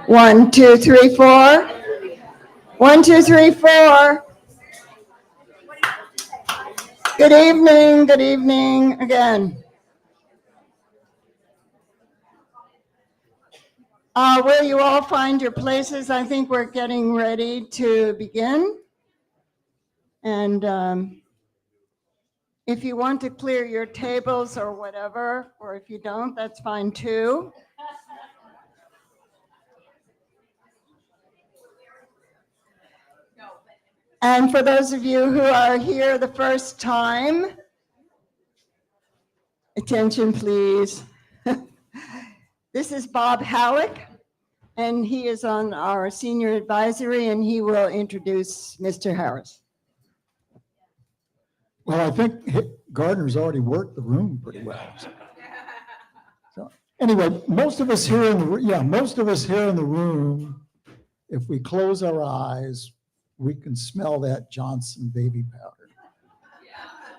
One, two, three, four. 1, 2, 3, 4. Good evening again. Will you all find your places? I think we're getting ready to begin. And if you want to clear your tables or whatever, or if you don't, that's fine too. And for those of you who are here the first time, attention please. This is Bob Halleck, and he is on our senior advisory, and he will introduce Mr. Harris. Well, I think Gardner's already worked the room pretty well. So anyway, most of us here in the room, if we close our eyes, we can smell that Johnson baby powder,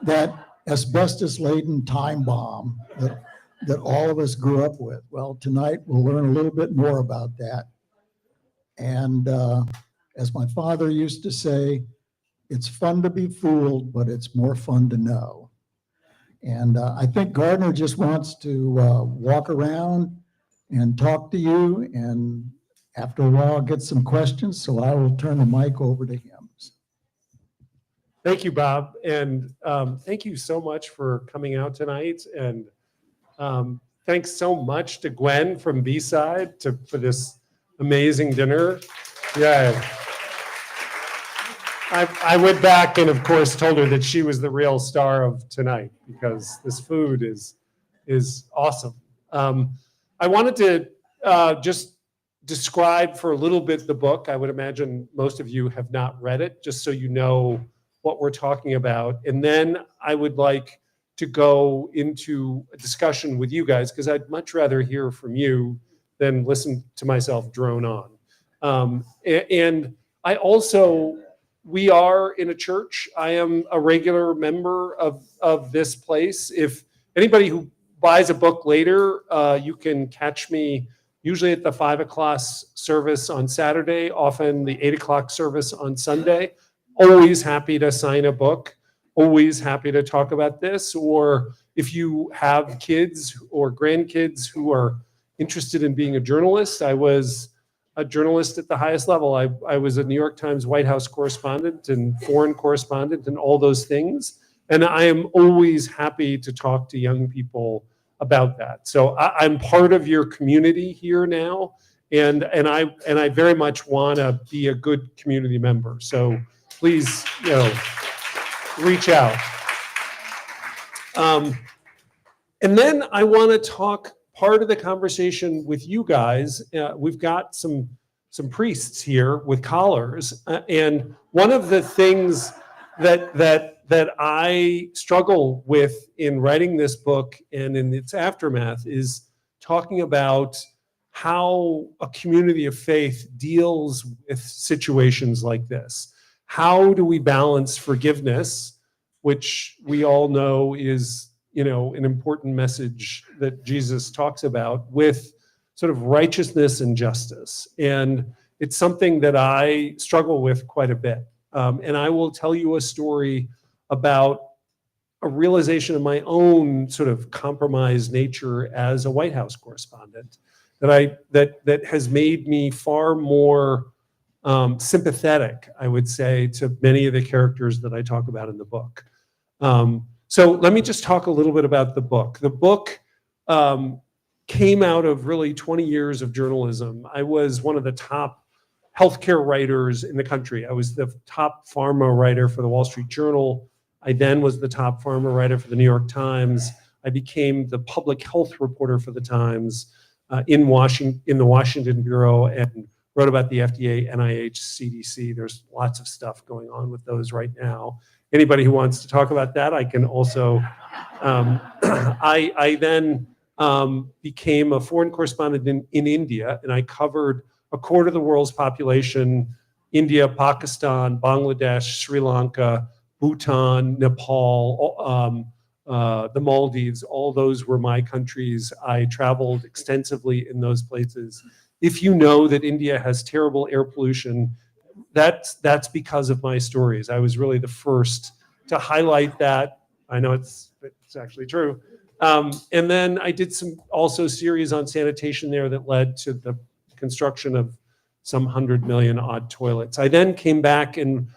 that asbestos-laden time bomb that all of us grew up with. Well, tonight we'll learn a little bit more about that. And as my father used to say, it's fun to be fooled, but it's more fun to know. And I think Gardner just wants to walk around and talk to you, and after a while get some questions, so I will turn the mic over to him. Thank you, Bob, and thank you so much for coming out tonight, and thanks so much to Gwen from B-Side for this amazing dinner. Yeah. I went back and, of course, told her that she was the real star of tonight because this food is awesome. I wanted to just describe for a little bit the book. I would imagine most of you have not read it, just so you know what we're talking about. And then I would like to go into a discussion with you guys because I'd much rather hear from you than listen to myself drone on. And I also... We are in a church. I am a regular member of this place. If anybody who buys a book later, you can catch me usually at the 5 o'clock service on Saturday, often the 8 o'clock service on Sunday. Always happy to sign a book, always happy to talk about this. Or if you have kids or grandkids who are interested in being a journalist, I was a journalist at the highest level. I was a New York Times White House correspondent and foreign correspondent and all those things. And I am always happy to talk to young people about that. So I'm part of your community here now, and I very much want to be a good community member. So please, reach out. And then I want to talk part of the conversation with you guys. We've got some priests here with collars, and one of the things that I struggle with in writing this book and in its aftermath is talking about how a community of faith deals with situations like this. How do we balance forgiveness, which we all know is an important message that Jesus talks about, with sort of righteousness and justice. And it's something that I struggle with quite a bit. And I will tell you a story about a realization of my own sort of compromised nature as a White House correspondent that has made me far more sympathetic, I would say, to many of the characters that I talk about in the book. So let me just talk a little bit about the book. The book came out of really 20 years of journalism. I was one of the top healthcare writers in the country. I was the top pharma writer for the Wall Street Journal. I then was the top pharma writer for the New York Times. I became the public health reporter for the Times in the Washington Bureau, and wrote about the FDA, NIH, CDC. There's lots of stuff going on with those right now. Anybody who wants to talk about that, I can also I then became a foreign correspondent in India, and I covered a quarter of the world's population: India, Pakistan, Bangladesh, Sri Lanka, Bhutan, Nepal, the Maldives. All those were my countries. I traveled extensively in those places. If you know that India has terrible air pollution, that's because of my stories. I was really the first to highlight that. I know it's actually true. And then I did some also series on sanitation there that led to the construction of some 100 million odd toilets. I then came back and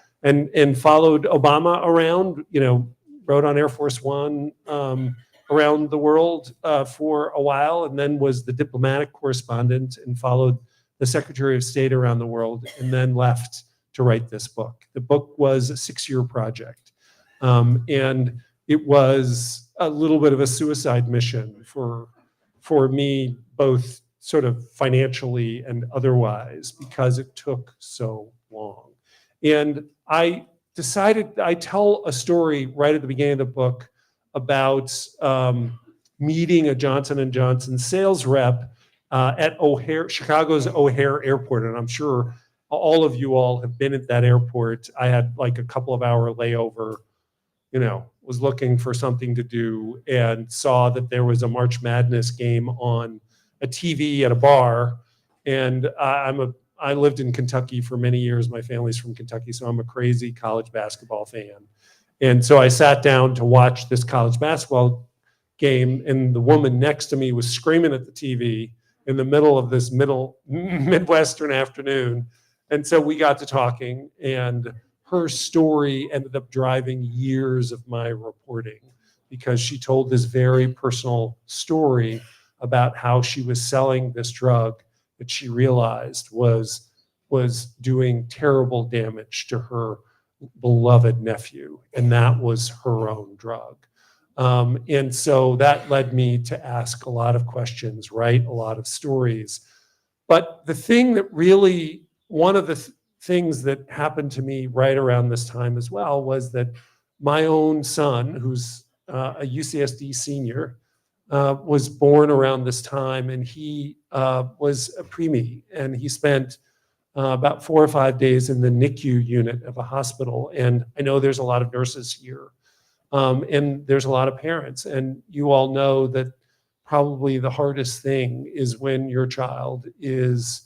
followed Obama around, rode on Air Force One around the world for a while, and then was the diplomatic correspondent and followed the Secretary of State around the world, and then left to write this book. The book was a 6-year project. And it was a little bit of a suicide mission for me, both sort of financially and otherwise, because it took so long. And I decided, I tell a story right at the beginning of the book about meeting a Johnson & Johnson sales rep at O'Hare, Chicago's O'Hare Airport. And I'm sure all of you all have been at that airport. I had like a couple of hour layover, was looking for something to do and saw that there was a March Madness game on a TV at a bar. And I lived in Kentucky for many years. My family's from Kentucky, so I'm a crazy college basketball fan. And so I sat down to watch this college basketball game, and the woman next to me was screaming at the TV in the middle of this Midwestern afternoon. And so we got to talking, and her story ended up driving years of my reporting, because she told this very personal story about how she was selling this drug that she realized was doing terrible damage to her beloved nephew, and that was her own drug. And so that led me to ask a lot of questions, write a lot of stories. But the thing that really, one of the things that happened to me right around this time as well, was that my own son, who's a UCSD senior, was born around this time, and he was a preemie, and he spent about 4 or 5 days in the NICU unit of a hospital. And I know there's a lot of nurses here, and there's a lot of parents, and you all know that probably the hardest thing is when your child is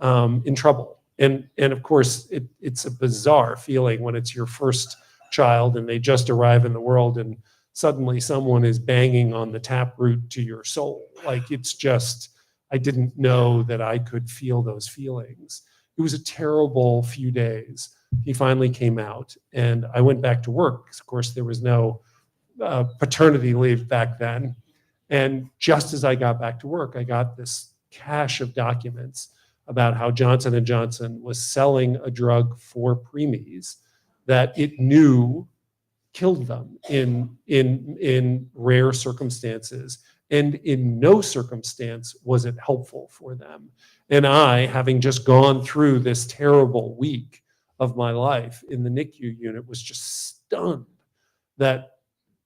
in trouble. And of course, it's a bizarre feeling when it's your first child and they just arrive in the world, and suddenly someone is banging on the taproot to your soul. Like, it's just, I didn't know that I could feel those feelings. It was a terrible few days. He finally came out, and I went back to work. Of course, there was no paternity leave back then. And just as I got back to work, I got this cache of documents about how Johnson & Johnson was selling a drug for preemies that it knew killed them in rare circumstances, and in no circumstance was it helpful for them. And I, having just gone through this terrible week of my life in the NICU unit, was just stunned that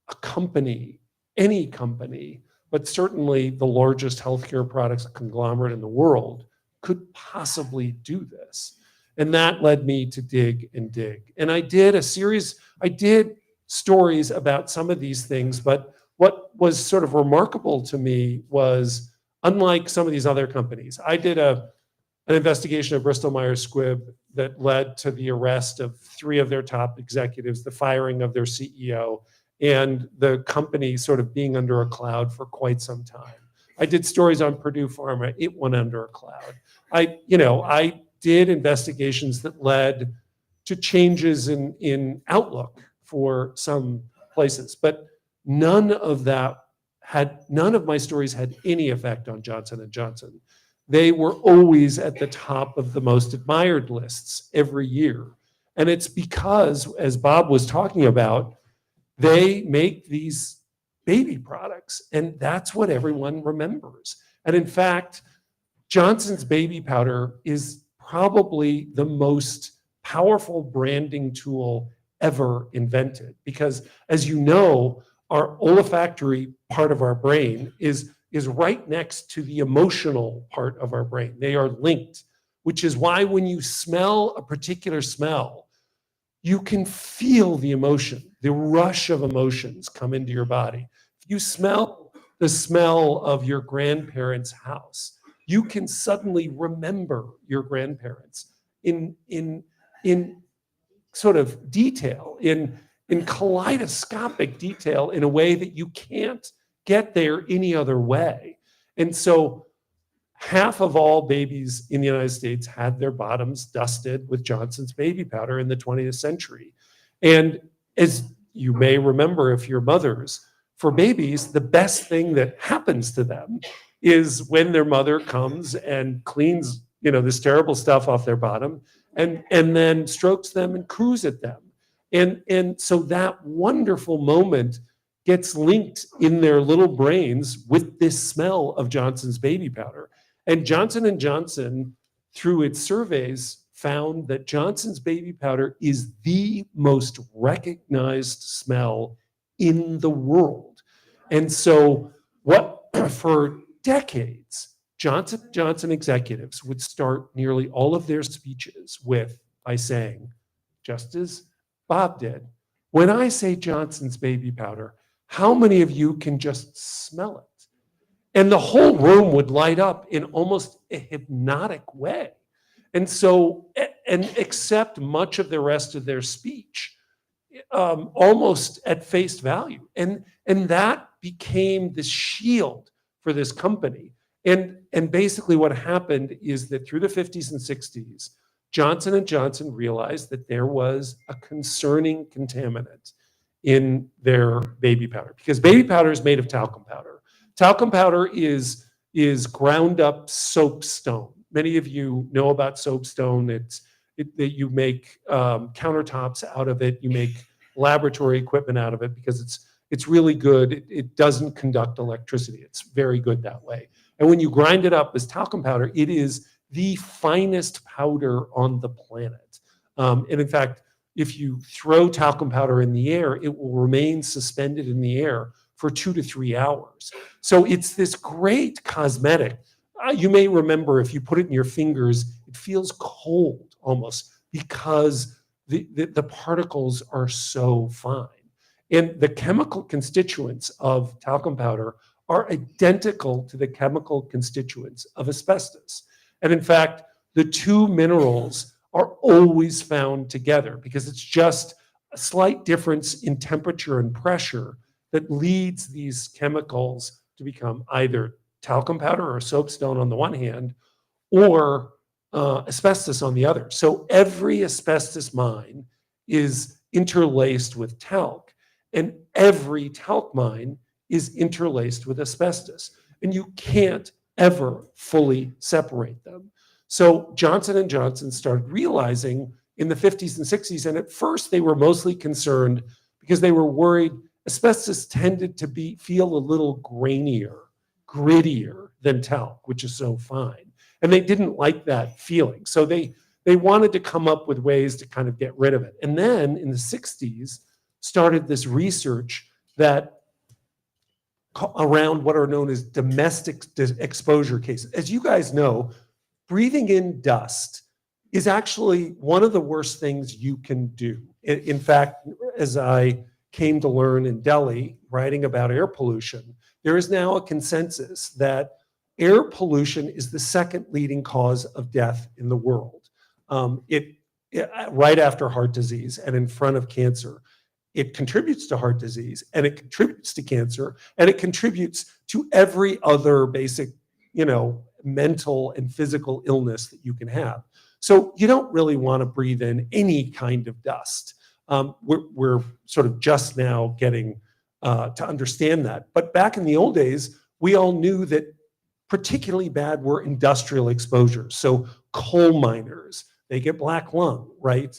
a company, any company, but certainly the largest healthcare products conglomerate in the world, could possibly do this. And that led me to dig and dig. And I did stories about some of these things, but what was sort of remarkable to me was, unlike some of these other companies, I did an investigation of Bristol Myers Squibb that led to the arrest of 3 of their top executives, the firing of their CEO, and the company sort of being under a cloud for quite some time. I did stories on Purdue Pharma. It went under a cloud. I did investigations that led to changes in outlook for some places, but none of my stories had any effect on Johnson & Johnson. They were always at the top of the most admired lists every year. And it's because, as Bob was talking about, they make these baby products, and that's what everyone remembers. And in fact, Johnson's baby powder is probably the most powerful branding tool ever invented, because, as you know, our olfactory part of our brain is right next to the emotional part of our brain. They are linked, which is why when you smell a particular smell, you can feel the emotion, the rush of emotions come into your body. If you smell the smell of your grandparents' house, you can suddenly remember your grandparents in sort of detail, in kaleidoscopic detail, in a way that you can't get there any other way. And so half of all babies in the United States had their bottoms dusted with Johnson's baby powder in the 20th century. And as you may remember, if you're mothers, for babies, the best thing that happens to them is when their mother comes and cleans, this terrible stuff off their bottom and then strokes them and coos at them. And so that wonderful moment gets linked in their little brains with this smell of Johnson's baby powder. And Johnson & Johnson, through its surveys, found that Johnson's baby powder is the most recognized smell in the world. And so for decades, Johnson & Johnson executives would start nearly all of their speeches by saying, just as Bob did, when I say Johnson's baby powder, how many of you can just smell it? And the whole room would light up in almost a hypnotic way. And so, and accept much of the rest of their speech almost at face value. And that became the shield for this company. And basically what happened is that through the 50s and 60s, Johnson & Johnson realized that there was a concerning contaminant in their baby powder, because baby powder is made of talcum powder. Talcum powder is ground up soapstone. Many of you know about soapstone. That you make countertops out of it. You make laboratory equipment out of it because it's really good. It doesn't conduct electricity. It's very good that way. And when you grind it up as talcum powder, it is the finest powder on the planet. And in fact, if you throw talcum powder in the air, it will remain suspended in the air for 2 to 3 hours. So it's this great cosmetic. You may remember if you put it in your fingers, it feels cold almost because the particles are so fine. And the chemical constituents of talcum powder are identical to the chemical constituents of asbestos. And in fact, the two minerals are always found together because it's just a slight difference in temperature and pressure that leads these chemicals to become either talcum powder or soapstone on the one hand, or asbestos on the other. So every asbestos mine is interlaced with talc, and every talc mine is interlaced with asbestos. And you can't ever fully separate them. So Johnson & Johnson started realizing in the 50s and 60s, and at first they were mostly concerned because they were worried asbestos tended to feel a little grainier, grittier than talc, which is so fine. And they didn't like that feeling. So they wanted to come up with ways to kind of get rid of it. And then in the 60s, started this research that around what are known as domestic exposure cases. As you guys know, breathing in dust is actually one of the worst things you can do. In fact, as I came to learn in Delhi, writing about air pollution, there is now a consensus that air pollution is the second leading cause of death in the world. Right after heart disease and in front of cancer. It contributes to heart disease, and it contributes to cancer, and it contributes to every other basic, mental and physical illness that you can have. So you don't really want to breathe in any kind of dust. We're sort of just now getting to understand that. But back in the old days, we all knew that particularly bad were industrial exposures. So coal miners, they get black lung, right?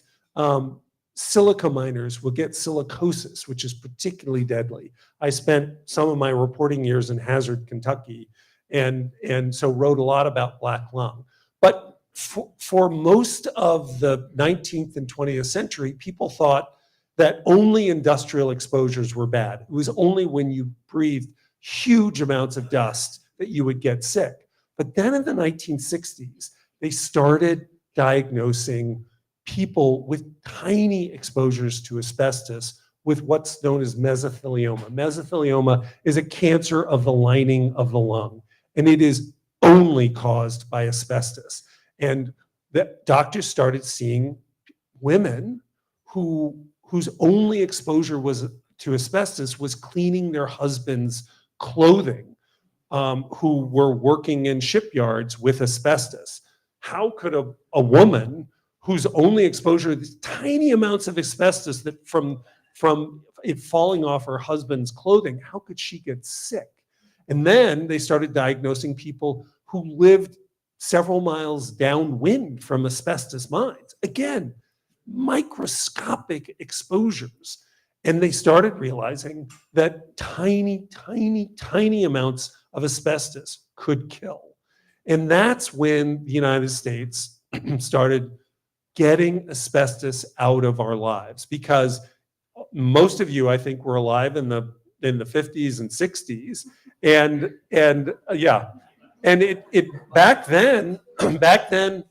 Silica miners will get silicosis, which is particularly deadly. I spent some of my reporting years in Hazard, Kentucky, and so wrote a lot about black lung. But for most of the 19th and 20th century, people thought that only industrial exposures were bad. It was only when you breathed huge amounts of dust that you would get sick. But then in the 1960s, they started diagnosing people with tiny exposures to asbestos with what's known as mesothelioma. Mesothelioma is a cancer of the lining of the lung, and it is only caused by asbestos. And the doctors started seeing women whose only exposure was to asbestos was cleaning their husband's clothing, who were working in shipyards with asbestos. How could a woman whose only exposure to tiny amounts of asbestos that from it falling off her husband's clothing, how could she get sick? And then they started diagnosing people who lived several miles downwind from asbestos mines. Again, microscopic exposures. And they started realizing that tiny, tiny, tiny amounts of asbestos could kill. And that's when the United States started getting asbestos out of our lives, because most of you, I think, were alive in the 50s and 60s. And yeah. And it back then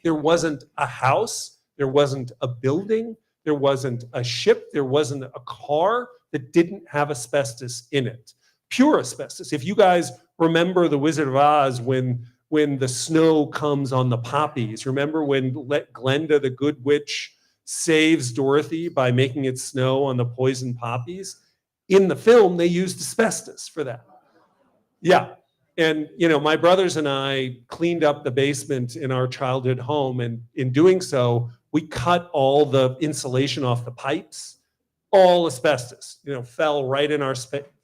there wasn't a house, there wasn't a building, there wasn't a ship, there wasn't a car that didn't have asbestos in it. Pure asbestos. If you guys remember The Wizard of Oz, when the snow comes on the poppies, remember when Glenda the Good Witch saves Dorothy by making it snow on the poison poppies? In the film, they used asbestos for that. Yeah. And, my brothers and I cleaned up the basement in our childhood home. And in doing so, we cut all the insulation off the pipes, all asbestos, fell right in our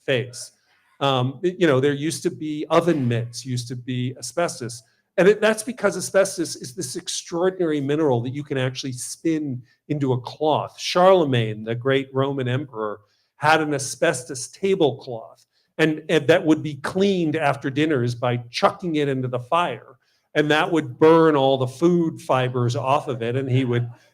face. There used to be oven mitts, used to be asbestos. And that's because asbestos is this extraordinary mineral that you can actually spin into a cloth. Charlemagne, the great Roman emperor, had an asbestos tablecloth. And that would be cleaned after dinners by chucking it into the fire. And that would burn all the food fibers off of it. And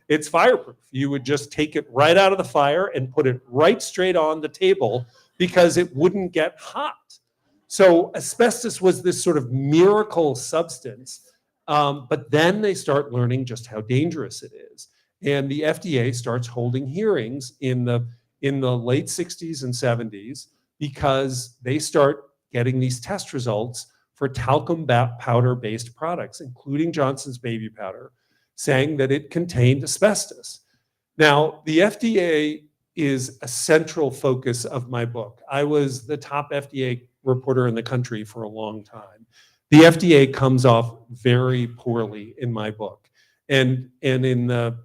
it's fireproof. You would just take it right out of the fire and put it right straight on the table because it wouldn't get hot. So asbestos was this sort of miracle substance. But then they start learning just how dangerous it is. And the FDA starts holding hearings in the late 60s and 70s, because they start getting these test results for talcum powder-based products, including Johnson's baby powder, saying that it contained asbestos. Now, the FDA is a central focus of my book. I was the top FDA reporter in the country for a long time. The FDA comes off very poorly in my book. And in the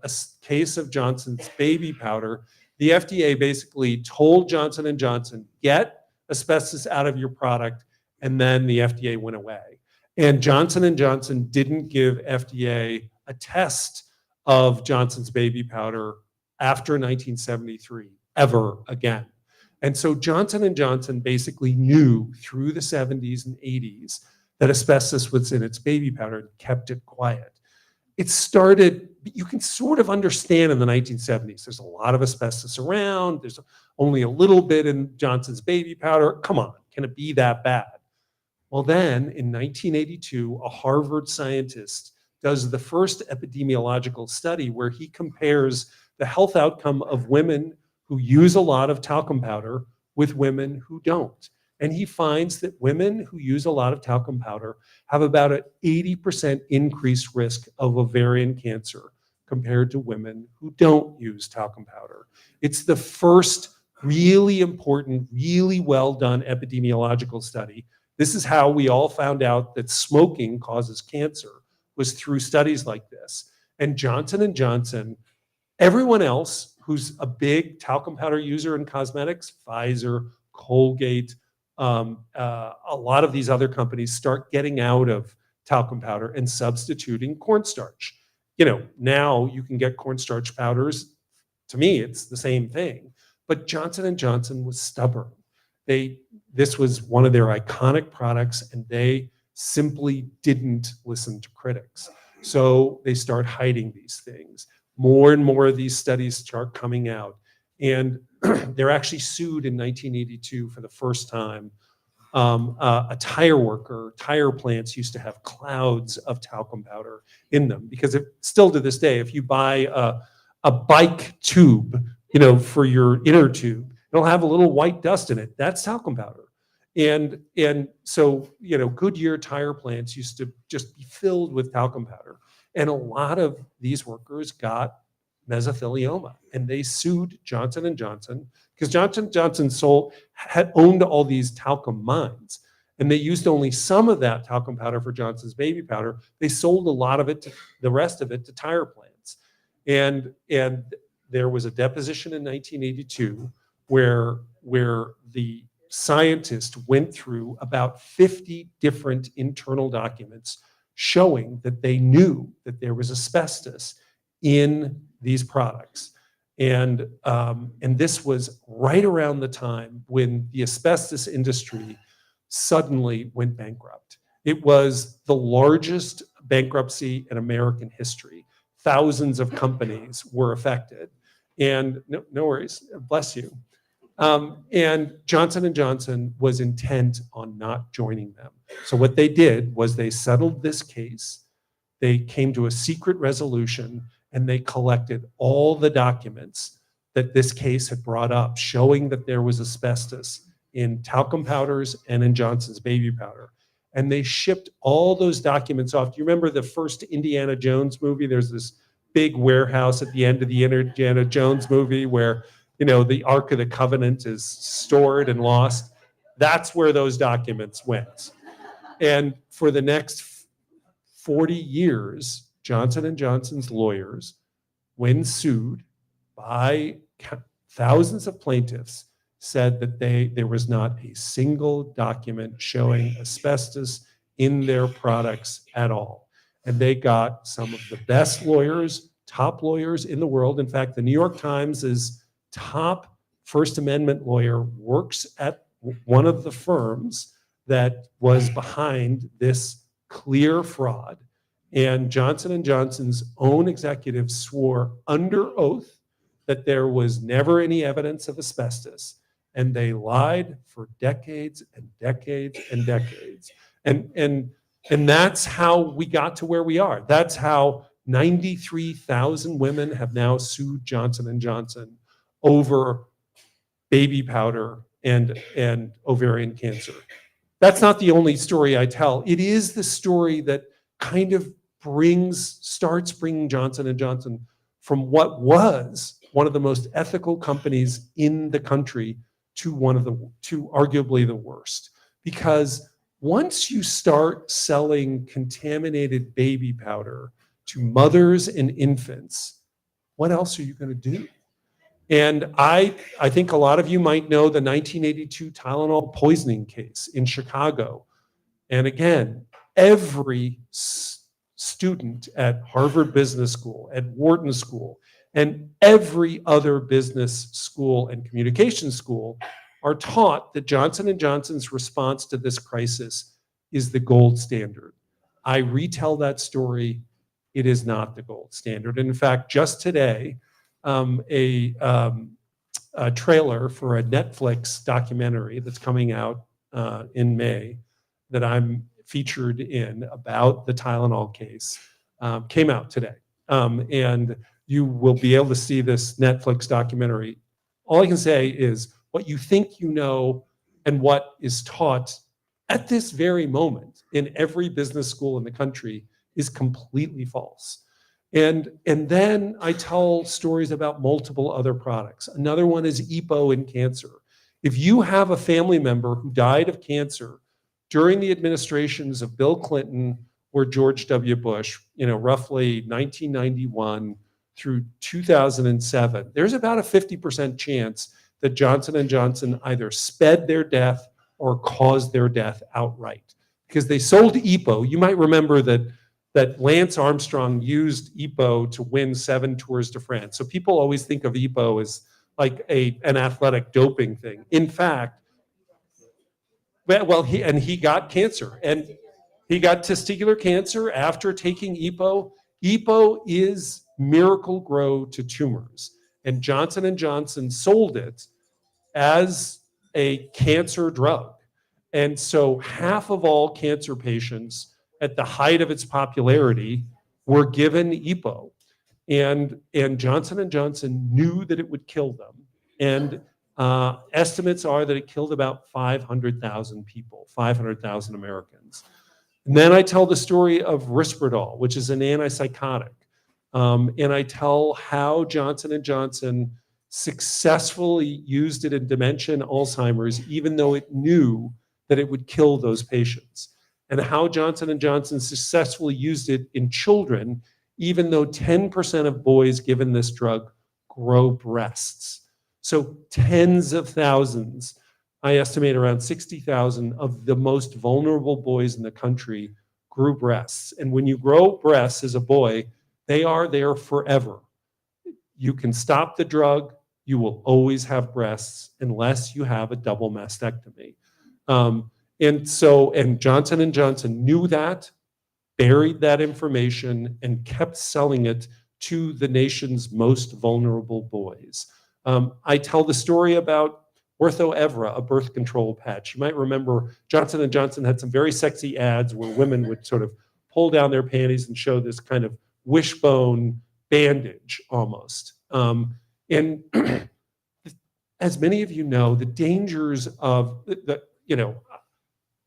case of Johnson's baby powder, the FDA basically told Johnson & Johnson, get asbestos out of your product, and then the FDA went away. And Johnson & Johnson didn't give FDA a test of Johnson's baby powder after 1973, ever again. And so Johnson & Johnson basically knew through the 70s and 80s that asbestos was in its baby powder and kept it quiet. It started, you can sort of understand in the 1970s, there's a lot of asbestos around, there's only a little bit in Johnson's baby powder. Come on, can it be that bad? Well, then in 1982, a Harvard scientist does the first epidemiological study where he compares the health outcome of women who use a lot of talcum powder with women who don't. And he finds that women who use a lot of talcum powder have about an 80% increased risk of ovarian cancer compared to women who don't use talcum powder. It's the first really important, really well done epidemiological study. This is how we all found out that smoking causes cancer, was through studies like this. And Johnson & Johnson, everyone else who's a big talcum powder user in cosmetics, Pfizer, Colgate, a lot of these other companies start getting out of talcum powder and substituting cornstarch. Now you can get cornstarch powders. To me, it's the same thing. But Johnson & Johnson was stubborn. This was one of their iconic products, and they simply didn't listen to critics. So they start hiding these things. More and more of these studies start coming out. And they're actually sued in 1982 for the first time. A tire worker, tire plants used to have clouds of talcum powder in them because still to this day, if you buy a bike tube, for your inner tube, it'll have a little white dust in it. That's talcum powder. And so, Goodyear tire plants used to just be filled with talcum powder. And a lot of these workers got mesothelioma, and they sued Johnson & Johnson because Johnson & Johnson had owned all these talcum mines, and they used only some of that talcum powder for Johnson's baby powder. They sold a lot of it, the rest of it, to tire plants. And there was a deposition in 1982 where the scientist went through about 50 different internal documents showing that they knew that there was asbestos in these products. And this was right around the time when the asbestos industry suddenly went bankrupt. It was the largest bankruptcy in American history. Thousands of companies were affected. And no worries, bless you. And Johnson & Johnson was intent on not joining them. So what they did was they settled this case, they came to a secret resolution, and they collected all the documents that this case had brought up, showing that there was asbestos in talcum powders and in Johnson's baby powder. And they shipped all those documents off. Do you remember the first Indiana Jones movie? There's this big warehouse at the end of the Indiana Jones movie where, the Ark of the Covenant is stored and lost. That's where those documents went. And for the next 40 years, Johnson & Johnson's lawyers, when sued by thousands of plaintiffs, said that there was not a single document showing asbestos in their products at all. And they got some of the best lawyers, top lawyers in the world. In fact, the New York Times' top First Amendment lawyer works at one of the firms that was behind this clear fraud. And Johnson & Johnson's own executives swore under oath that there was never any evidence of asbestos. And they lied for decades and decades and decades. And that's how we got to where we are. That's how 93,000 women have now sued Johnson & Johnson over baby powder and ovarian cancer. That's not the only story I tell. It is the story that kind of starts bringing Johnson & Johnson from what was one of the most ethical companies in the country to arguably the worst. Because once you start selling contaminated baby powder to mothers and infants, what else are you going to do? And I think a lot of you might know the 1982 Tylenol poisoning case in Chicago. And again, every student at Harvard Business School, at Wharton School, and every other business school and communication school are taught that Johnson & Johnson's response to this crisis is the gold standard. I retell that story. It is not the gold standard. And in fact, just today, a trailer for a Netflix documentary that's coming out in May that I'm featured in about the Tylenol case came out today. And you will be able to see this Netflix documentary. All I can say is what you think you know and what is taught at this very moment in every business school in the country is completely false. And then I tell stories about multiple other products. Another one is EPO in cancer. If you have a family member who died of cancer during the administrations of Bill Clinton or George W. Bush, roughly 1991 through 2007, there's about a 50% chance that Johnson & Johnson either sped their death or caused their death outright. Because they sold EPO. You might remember that Lance Armstrong used EPO to win 7 Tours de France. So people always think of EPO as like an athletic doping thing. In fact, he got cancer, and he got testicular cancer after taking EPO. EPO is Miracle-Gro to tumors. and Johnson & Johnson sold it as a cancer drug. And so half of all cancer patients at the height of its popularity were given EPO. And Johnson & Johnson knew that it would kill them. And estimates are that it killed about 500,000 people, 500,000 Americans. And then I tell the story of Risperdal, which is an antipsychotic. And I tell how Johnson & Johnson successfully used it in dementia and Alzheimer's, even though it knew that it would kill those patients. And how Johnson & Johnson successfully used it in children, even though 10% of boys given this drug grow breasts. So tens of thousands, I estimate around 60,000 of the most vulnerable boys in the country grew breasts. And when you grow breasts as a boy, they are there forever. You can stop the drug, you will always have breasts unless you have a double mastectomy. And Johnson & Johnson knew that, buried that information, and kept selling it to the nation's most vulnerable boys. I tell the story about Ortho Evra, a birth control patch. You might remember Johnson & Johnson had some very sexy ads where women would sort of pull down their panties and show this kind of wishbone bandage almost. And as many of you know, the dangers of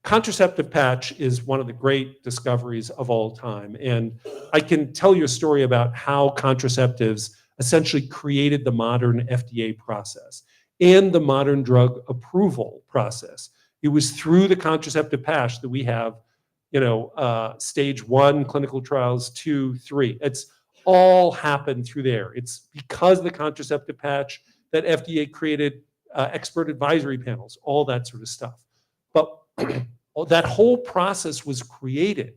contraceptive patch is one of the great discoveries of all time. And I can tell you a story about how contraceptives essentially created the modern FDA process and the modern drug approval process. It was through the contraceptive patch that we have, stage 1 clinical trials, 2, 3. It's all happened through there. It's because of the contraceptive patch that FDA created expert advisory panels, all that sort of stuff. But that whole process was created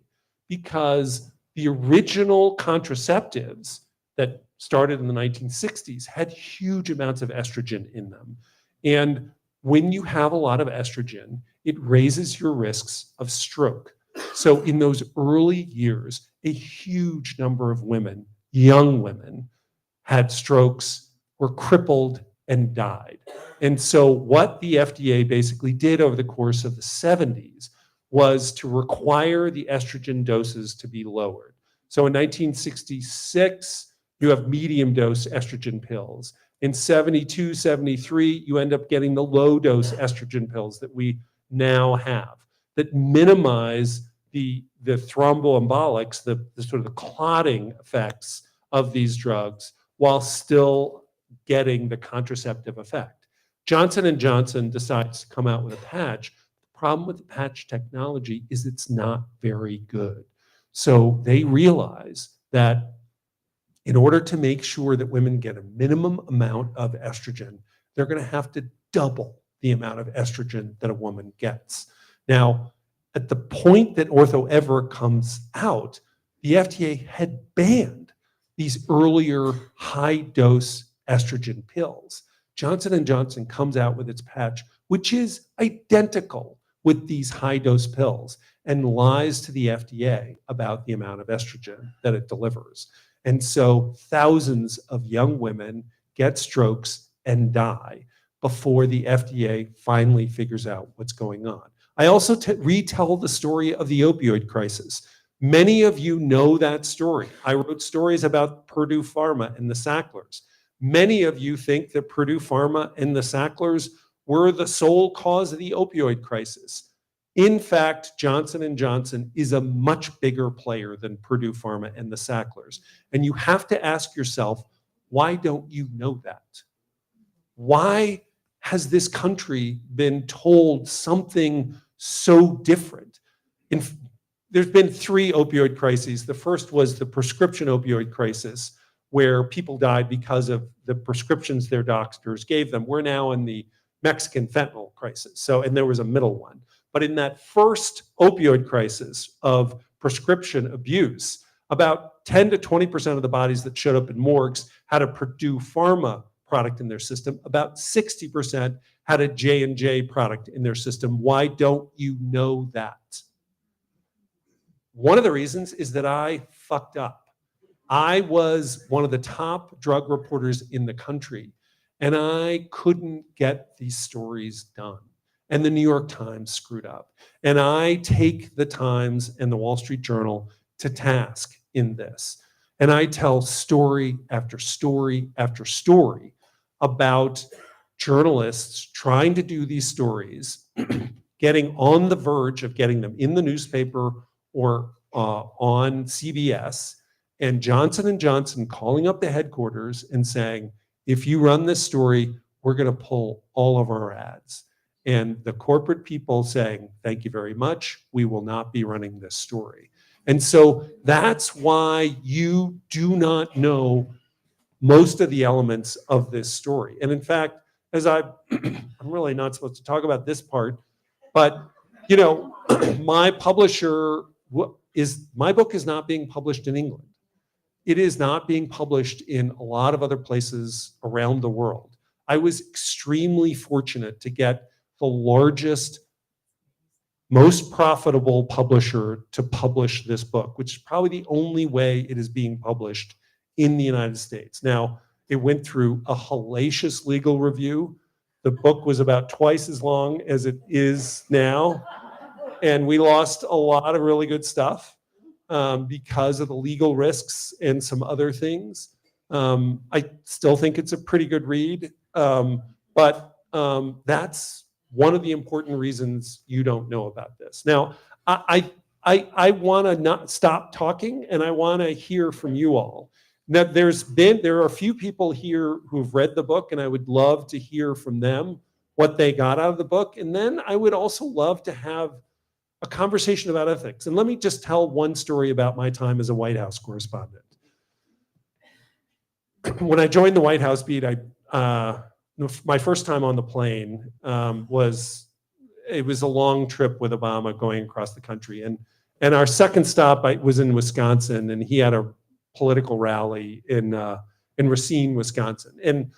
because the original contraceptives that started in the 1960s had huge amounts of estrogen in them. And when you have a lot of estrogen, it raises your risks of stroke. So in those early years, a huge number of women, young women, had strokes, were crippled, and died. And so what the FDA basically did over the course of the 70s was to require the estrogen doses to be lowered. So in 1966, you have medium dose estrogen pills. In 72, 73, you end up getting the low dose estrogen pills that we now have that minimize the thromboembolics, the sort of the clotting effects of these drugs while still getting the contraceptive effect. Johnson & Johnson decides to come out with a patch. The problem with the patch technology is it's not very good. So they realize that in order to make sure that women get a minimum amount of estrogen, they're going to have to double the amount of estrogen that a woman gets. Now, at the point that Ortho Evra comes out, the FDA had banned these earlier high-dose estrogen pills. Johnson & Johnson comes out with its patch, which is identical with these high-dose pills, and lies to the FDA about the amount of estrogen that it delivers. And so thousands of young women get strokes and die before the FDA finally figures out what's going on. I also retell the story of the opioid crisis. Many of you know that story. I wrote stories about Purdue Pharma and the Sacklers. Many of you think that Purdue Pharma and the Sacklers were the sole cause of the opioid crisis. In fact, Johnson & Johnson is a much bigger player than Purdue Pharma and the Sacklers. And you have to ask yourself, why don't you know that? Why has this country been told something so different? There's been 3 opioid crises. The first was the prescription opioid crisis, where people died because of the prescriptions their doctors gave them. We're now in the Mexican fentanyl crisis. And there was a middle one. But in that first opioid crisis of prescription abuse, about 10 to 20% of the bodies that showed up in morgues had a Purdue Pharma product in their system. About 60% had a J&J product in their system. Why don't you know that? One of the reasons is that I fucked up. I was one of the top drug reporters in the country, and I couldn't get these stories done. And the New York Times screwed up. And I take the Times and the Wall Street Journal to task in this. And I tell story after story after story about journalists trying to do these stories, getting on the verge of getting them in the newspaper or on CBS, and Johnson & Johnson calling up the headquarters and saying, if you run this story, we're going to pull all of our ads. And the corporate people saying, thank you very much, we will not be running this story. And so that's why you do not know most of the elements of this story. And in fact, as I'm really not supposed to talk about this part, but my publisher my book is not being published in England. It is not being published in a lot of other places around the world. I was extremely fortunate to get the largest, most profitable publisher to publish this book, which is probably the only way it is being published in the United States. Now, it went through a hellacious legal review. The book was about twice as long as it is now, and we lost a lot of really good stuff because of the legal risks and some other things. I still think it's a pretty good read, but that's one of the important reasons you don't know about this. Now, I want to not stop talking, and I want to hear from you all. Now, there are a few people here who've read the book, and I would love to hear from them what they got out of the book. And then I would also love to have a conversation about ethics. And let me just tell one story about my time as a White House correspondent. When I joined the White House beat, my first time on the plane was a long trip with Obama going across the country. And our second stop was in Wisconsin, and he had a political rally in Racine, Wisconsin. And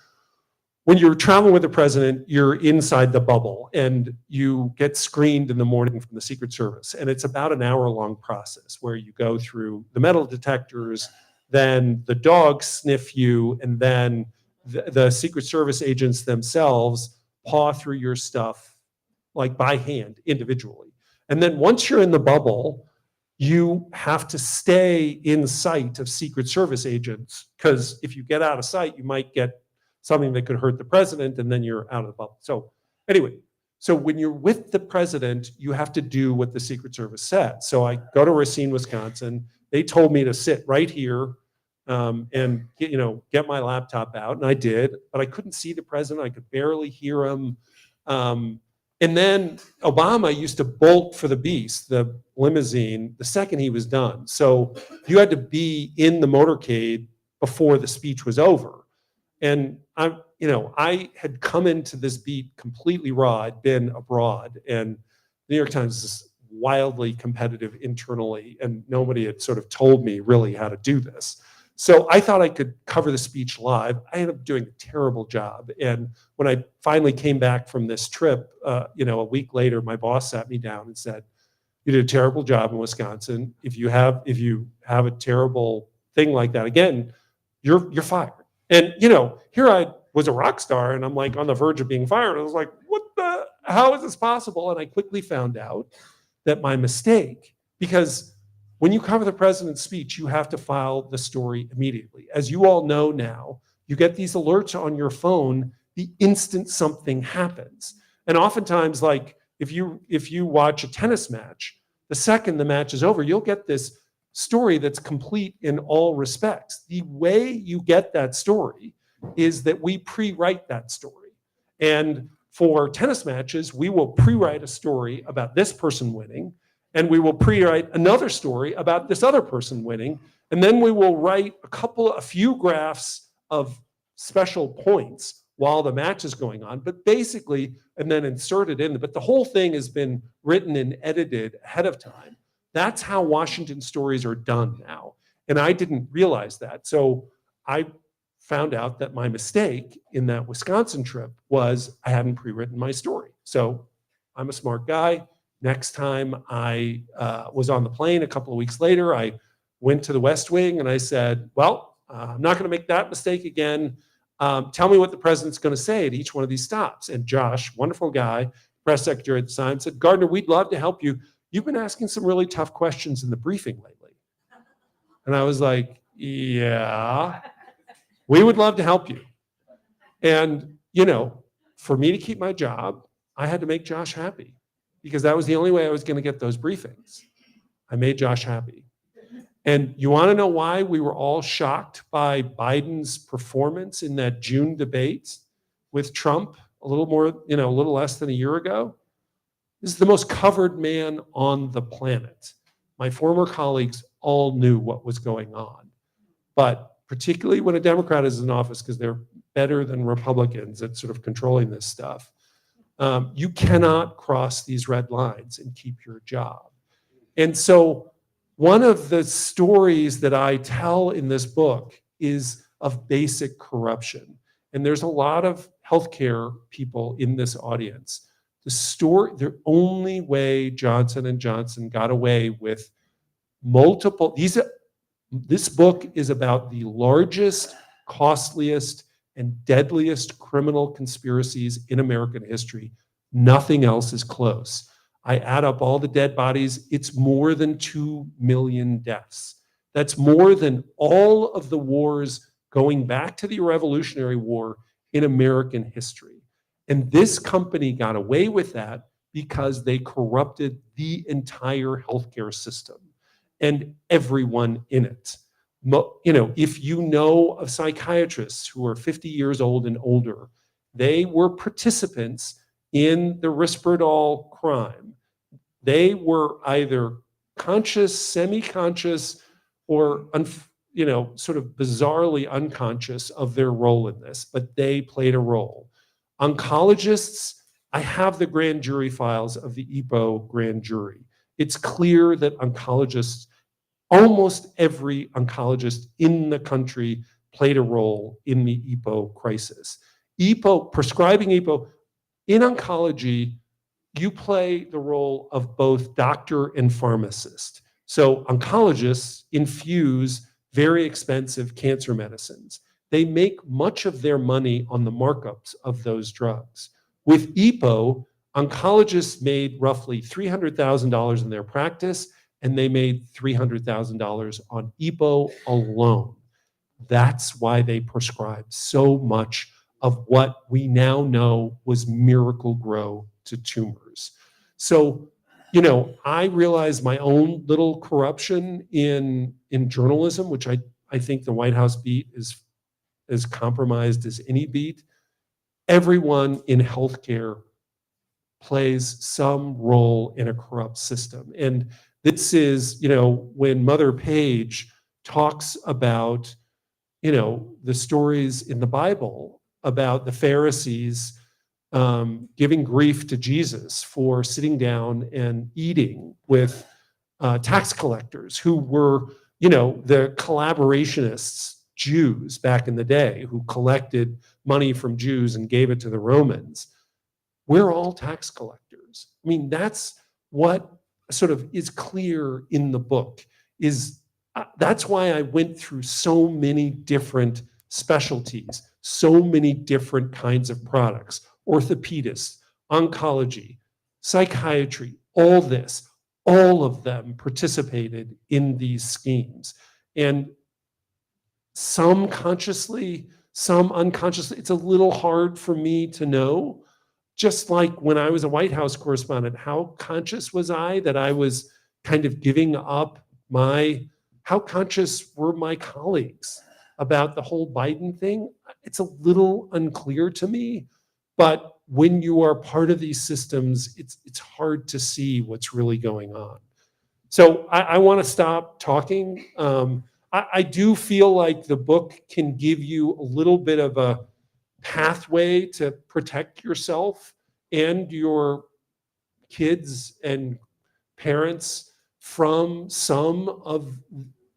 when you're traveling with the president, you're inside the bubble, and you get screened in the morning from the Secret Service. And it's about an hour-long process where you go through the metal detectors, then the dogs sniff you, and then the Secret Service agents themselves paw through your stuff like by hand, individually. And then once you're in the bubble, you have to stay in sight of Secret Service agents, because if you get out of sight, you might get something that could hurt the president, and then you're out of the bubble. So anyway, so when you're with the president, you have to do what the Secret Service said. So I go to Racine, Wisconsin. They told me to sit right here and get my laptop out, and I did, but I couldn't see the president. I could barely hear him. And then Obama used to bolt for the Beast, the limousine, the second he was done. So you had to be in the motorcade before the speech was over. And I had come into this beat completely raw. I'd been abroad, and the New York Times is wildly competitive internally, and nobody had sort of told me really how to do this. So I thought I could cover the speech live. I ended up doing a terrible job. And when I finally came back from this trip, a week later, my boss sat me down and said, "You did a terrible job in Wisconsin. If you have a terrible thing like that again, you're fired." And here I was a rock star, and I'm like on the verge of being fired. I was like, how is this possible? And I quickly found out that my mistake, because when you cover the president's speech, you have to file the story immediately. As you all know now, you get these alerts on your phone the instant something happens. And oftentimes, like if you watch a tennis match, the second the match is over, you'll get this story that's complete in all respects. The way you get that story is that we pre-write that story. And for tennis matches, we will pre-write a story about this person winning, and we will pre-write another story about this other person winning, and then we will write a few graphs of special points while the match is going on, but basically, and then insert it in. But the whole thing has been written and edited ahead of time. That's how Washington stories are done now. And I didn't realize that. So I found out that my mistake in that Wisconsin trip was I hadn't pre-written my story. So I'm a smart guy. Next time I was on the plane a couple of weeks later, I went to the West Wing and I said, well, I'm not going to make that mistake again. Tell me what the president's going to say at each one of these stops. And Josh, wonderful guy, press secretary at the time, said, Gardner, we'd love to help you. You've been asking some really tough questions in the briefing lately. And I was like, yeah, we would love to help you. And, you know, for me to keep my job, I had to make Josh happy because that was the only way I was going to get those briefings. I made Josh happy. And you want to know why we were all shocked by Biden's performance in that June debate with Trump a little less than a year ago? This is the most covered man on the planet. My former colleagues all knew what was going on. But particularly when a Democrat is in office, because they're better than Republicans at sort of controlling this stuff, you cannot cross these red lines and keep your job. And so one of the stories that I tell in this book is of basic corruption. And there's a lot of healthcare people in this audience. The only way Johnson & Johnson got away with multiple, this book is about the largest, costliest, and deadliest criminal conspiracies in American history. Nothing else is close. I add up all the dead bodies. It's more than 2 million deaths. That's more than all of the wars going back to the Revolutionary War in American history. And this company got away with that because they corrupted the entire healthcare system and everyone in it. You know, if you know of psychiatrists who are 50 years old and older, they were participants in the Risperdal crime. They were either conscious, semi-conscious, or sort of bizarrely unconscious of their role in this, but they played a role. Oncologists, I have the grand jury files of the EPO grand jury. It's clear that oncologists, almost every oncologist in the country played a role in the EPO crisis. Prescribing EPO, in oncology, you play the role of both doctor and pharmacist. So oncologists infuse very expensive cancer medicines. They make much of their money on the markups of those drugs. With EPO, oncologists made roughly $300,000 in their practice, and they made $300,000 on EPO alone. That's why they prescribed so much of what we now know was Miracle Grow to tumors. So, you know, I realized my own little corruption in journalism, which I think the White House beat is as compromised as any beat. Everyone in healthcare plays some role in a corrupt system. And this is, you know, when Mother Page talks about, you know, the stories in the Bible about the Pharisees giving grief to Jesus for sitting down and eating with tax collectors who were, you know, the collaborationists, Jews back in the day who collected money from Jews and gave it to the Romans. We're all tax collectors. I mean, that's what sort of is clear in the book. That's why I went through so many different specialties, so many different kinds of products, orthopedists, oncology, psychiatry, all of them participated in these schemes. And some consciously, some unconsciously. It's a little hard for me to know. Just like when I was a White House correspondent, how conscious was I that I was kind of giving up how conscious were my colleagues about the whole Biden thing? It's a little unclear to me, but when you are part of these systems, it's hard to see what's really going on. So I want to stop talking. I do feel like the book can give you a little bit of a pathway to protect yourself and your kids and parents from some of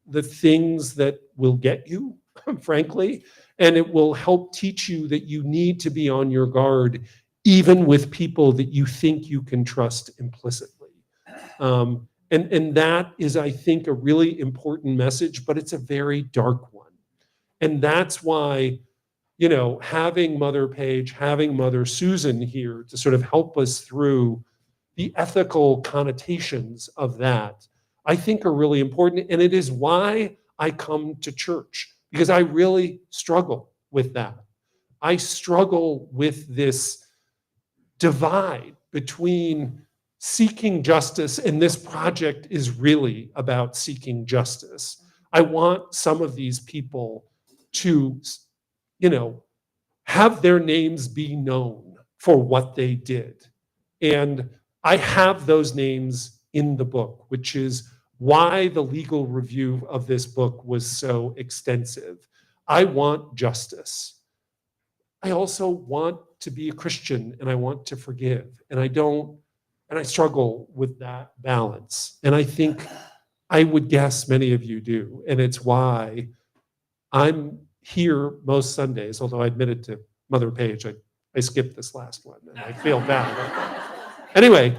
the things that will get you, frankly, and it will help teach you that you need to be on your guard, even with people that you think you can trust implicitly. And that is, I think, a really important message, but it's a very dark one. And that's why, you know, having Mother Page, having Mother Susan here to sort of help us through the ethical connotations of that, I think are really important. And it is why I come to church, because I really struggle with that. I struggle with this divide between seeking justice, and this project is really about seeking justice. I want some of these people to, you know, have their names be known for what they did. And I have those names in the book, which is why the legal review of this book was so extensive. I want justice. I also want to be a Christian, and I want to forgive. And I struggle with that balance. And I think I would guess many of you do. And it's why I'm here most Sundays, although I admitted to Mother Page, I skipped this last one, and I feel bad about that. Anyway,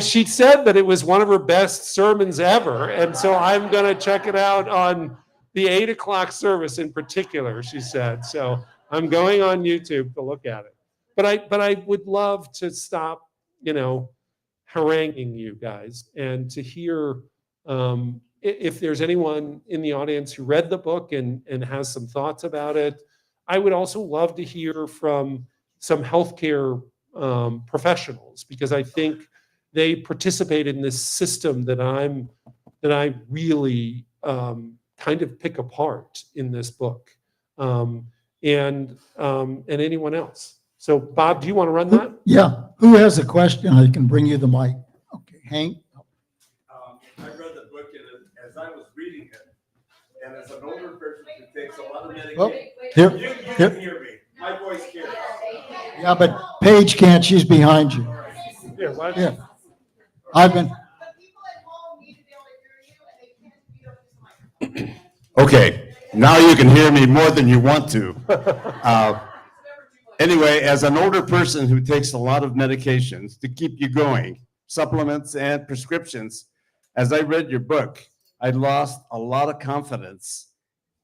she said that it was one of her best sermons ever, and so I'm going to check it out on the 8 o'clock service in particular, she said. So I'm going on YouTube to look at it. But I would love to stop, you know, haranguing you guys and to hear if there's anyone in the audience who read the book and has some thoughts about it. I would also love to hear from some healthcare professionals, because I think they participate in this system that I really kind of pick apart in this book, and anyone else. So, Bob, do you want to run that? Yeah. Who has a question? I can bring you the mic. Okay, Hank. I read the book as I was reading it, and as an older person who takes a lot of medication, Well, you here. can hear me. My voice carries. Yeah, but Paige can't. She's behind you. Here, why Yeah. I've been. Okay, now you can hear me more than you want to. Anyway, as an older person who takes a lot of medications to keep you going, supplements and prescriptions, as I read your book, I lost a lot of confidence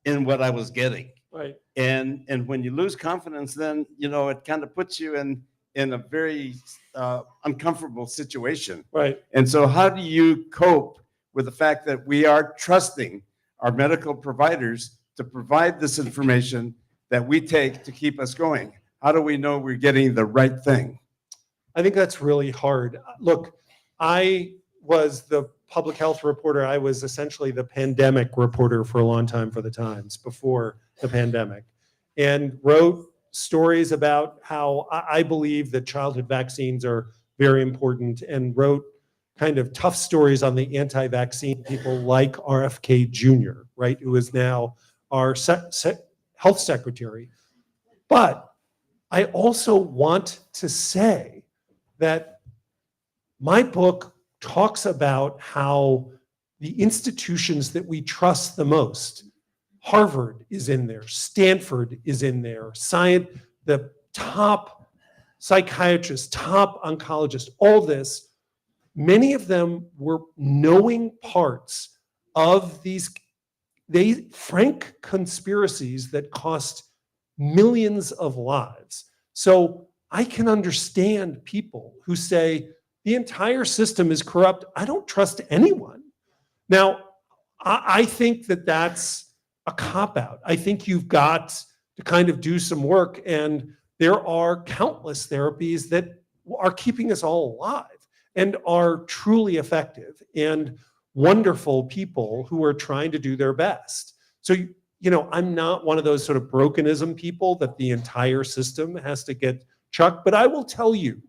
in what I was getting. Right. And when you lose confidence, then, you know, it kind of puts you in a very uncomfortable situation. Right. And so how do you cope with the fact that we are trusting our medical providers to provide this information that we take to keep us going? How do we know we're getting the right thing? I think that's really hard. Look, I was the public health reporter. I was essentially the pandemic reporter for a long time for the Times before the pandemic, and wrote stories about how I believe that childhood vaccines are very important, and wrote kind of tough stories on the anti-vaccine people like RFK Jr., right, who is now our health secretary. But I also want to say that my book talks about how the institutions that we trust the most, Harvard is in there, Stanford is in there, the top psychiatrists, top oncologists, all this, many of them were knowing parts of these frank conspiracies that cost millions of lives. So I can understand people who say the entire system is corrupt. I don't trust anyone. Now, I think that that's a cop-out. I think you've got to kind of do some work, and there are countless therapies that are keeping us all alive and are truly effective, and wonderful people who are trying to do their best. So, you know, I'm not one of those sort of brokenism people that the entire system has to get chucked, but I will tell you,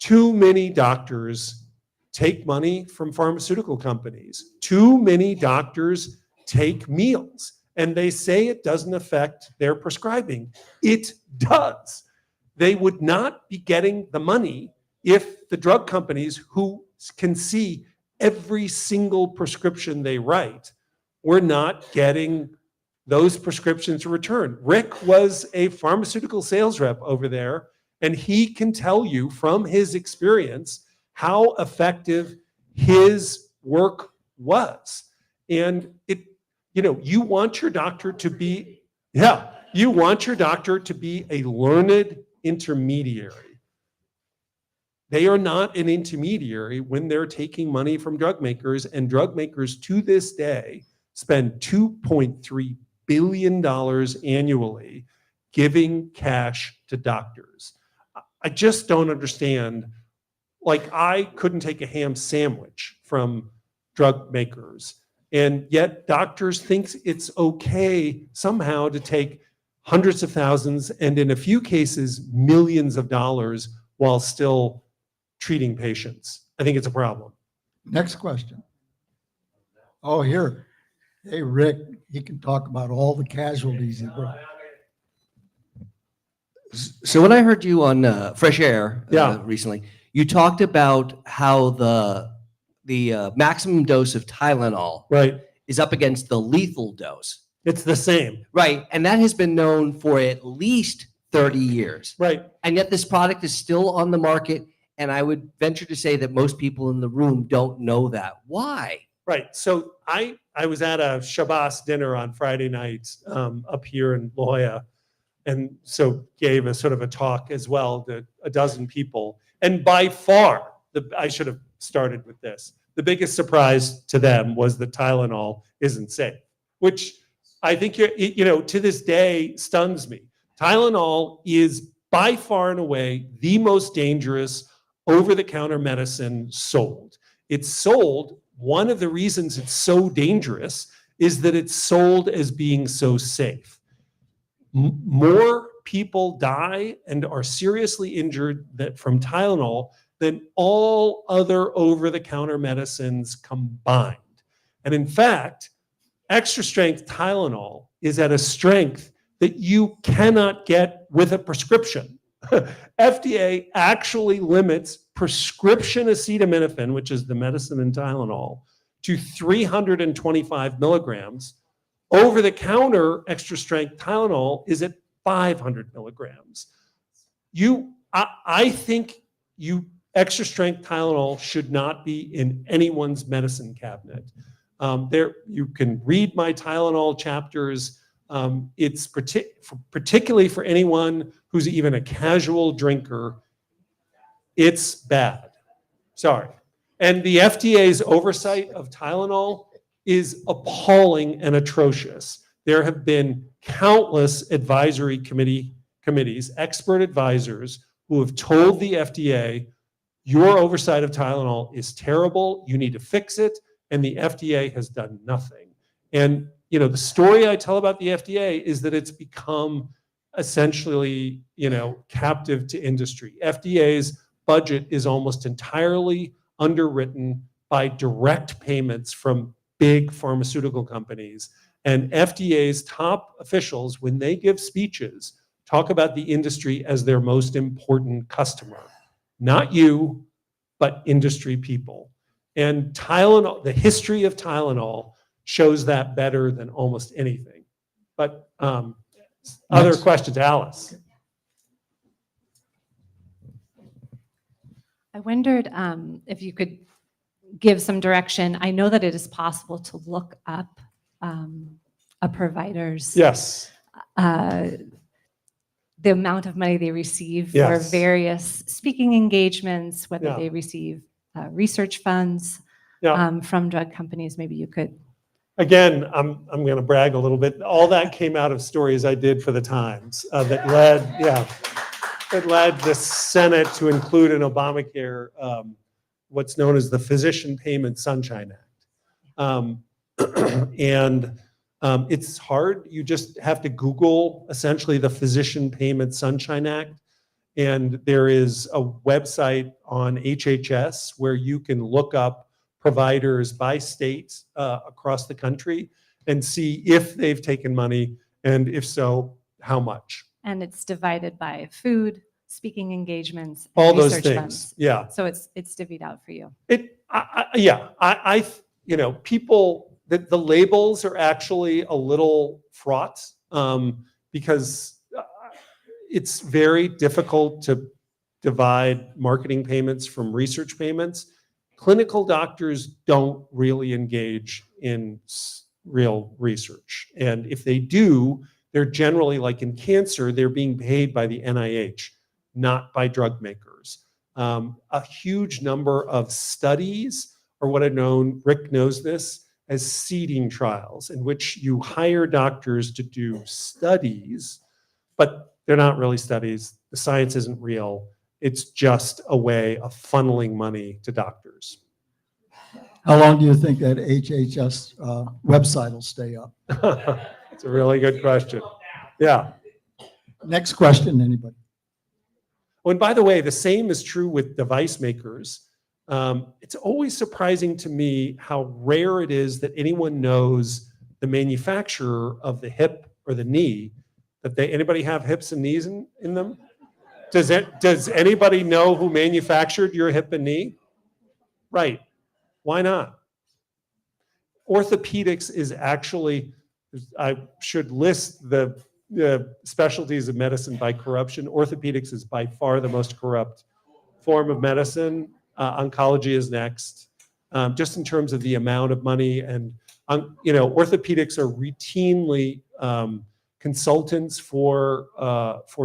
too many doctors take money from pharmaceutical companies. Too many doctors take meals, and they say it doesn't affect their prescribing. It does. They would not be getting the money if the drug companies, who can see every single prescription they write, were not getting those prescriptions returned. Rick was a pharmaceutical sales rep over there, and he can tell you from his experience how effective his work was. And you want your doctor to be, you want your doctor to be a learned intermediary. They are not an intermediary when they're taking money from drug makers, and drug makers to this day spend $2.3 billion annually giving cash to doctors. I just don't understand. Like, I couldn't take a ham sandwich from drug makers, and yet doctors think it's okay somehow to take hundreds of thousands and in a few cases millions of dollars while still treating patients. I think it's a problem. Next question. Oh, here. Hey, Rick, he can talk about all the casualties he brought. So when I heard you on Fresh Air Yeah. recently, you talked about how the maximum dose of Tylenol Right. is up against the lethal dose. It's the same. Right. And that has been known for at least 30 years. Right. And yet this product is still on the market. And I would venture to say that most people in the room don't know that. Why? Right. So I was at a Shabbos dinner on Friday night up here in La Jolla, and so gave a sort of a talk as well to a dozen people. And by far, I should have started with this. The biggest surprise to them was that Tylenol isn't safe, which I think, to this day stuns me. Tylenol is by far and away the most dangerous over-the-counter medicine sold. It's sold, one of the reasons it's so dangerous is that it's sold as being so safe. More people die and are seriously injured from Tylenol than all other over-the-counter medicines combined. And in fact, extra-strength Tylenol is at a strength that you cannot get with a prescription. FDA actually limits prescription acetaminophen, which is the medicine in Tylenol, to 325 milligrams. Over-the-counter extra-strength Tylenol is at 500 milligrams. I think extra-strength Tylenol should not be in anyone's medicine cabinet. You can read my Tylenol chapters. It's particularly for anyone who's even a casual drinker. It's bad. Sorry. And the FDA's oversight of Tylenol is appalling and atrocious. There have been countless advisory committees, expert advisors, who have told the FDA, your oversight of Tylenol is terrible, you need to fix it, and the FDA has done nothing. And the story I tell about the FDA is that it's become essentially, captive to industry. FDA's budget is almost entirely underwritten by direct payments from big pharmaceutical companies. And FDA's top officials, when they give speeches, talk about the industry as their most important customer. Not you, but industry people. And Tylenol, the history of Tylenol shows that better than almost anything. But other questions, Alice? I wondered if you could give some direction. I know that it is possible to look up a provider's Yes. the amount of money they receive for Yes. various speaking engagements, whether Yeah. they receive research funds Yeah. from drug companies. Maybe you could. Again, I'm going to brag a little bit. All that came out of stories I did for the Times that led the Senate to include in Obamacare what's known as the Physician Payment Sunshine Act. It's hard. You just have to Google essentially the Physician Payment Sunshine Act. And there is a website on HHS where you can look up providers by state across the country and see if they've taken money, and if so, how much. And it's divided by food, speaking engagements, and All those research things. funds. Yeah. So it's divvied out for you. People, the labels are actually a little fraught because it's very difficult to divide marketing payments from research payments. Clinical doctors don't really engage in real research. And if they do, they're generally, like in cancer, they're being paid by the NIH, not by drug makers. A huge number of studies are what are known, Rick knows this, as seeding trials, in which you hire doctors to do studies, but they're not really studies. The science isn't real. It's just a way of funneling money to doctors. How long do you think that HHS website will stay up? It's a really good question. Yeah. Next question, anybody? Oh, and by the way, the same is true with device makers. It's always surprising to me how rare it is that anyone knows the manufacturer of the hip or the knee. Anybody have hips and knees in them? Does anybody know who manufactured your hip and knee? Right. Why not? Orthopedics is actually, I should list the specialties of medicine by corruption. Orthopedics is by far the most corrupt form of medicine. Oncology is next, just in terms of the amount of money. And, orthopedics are routinely consultants for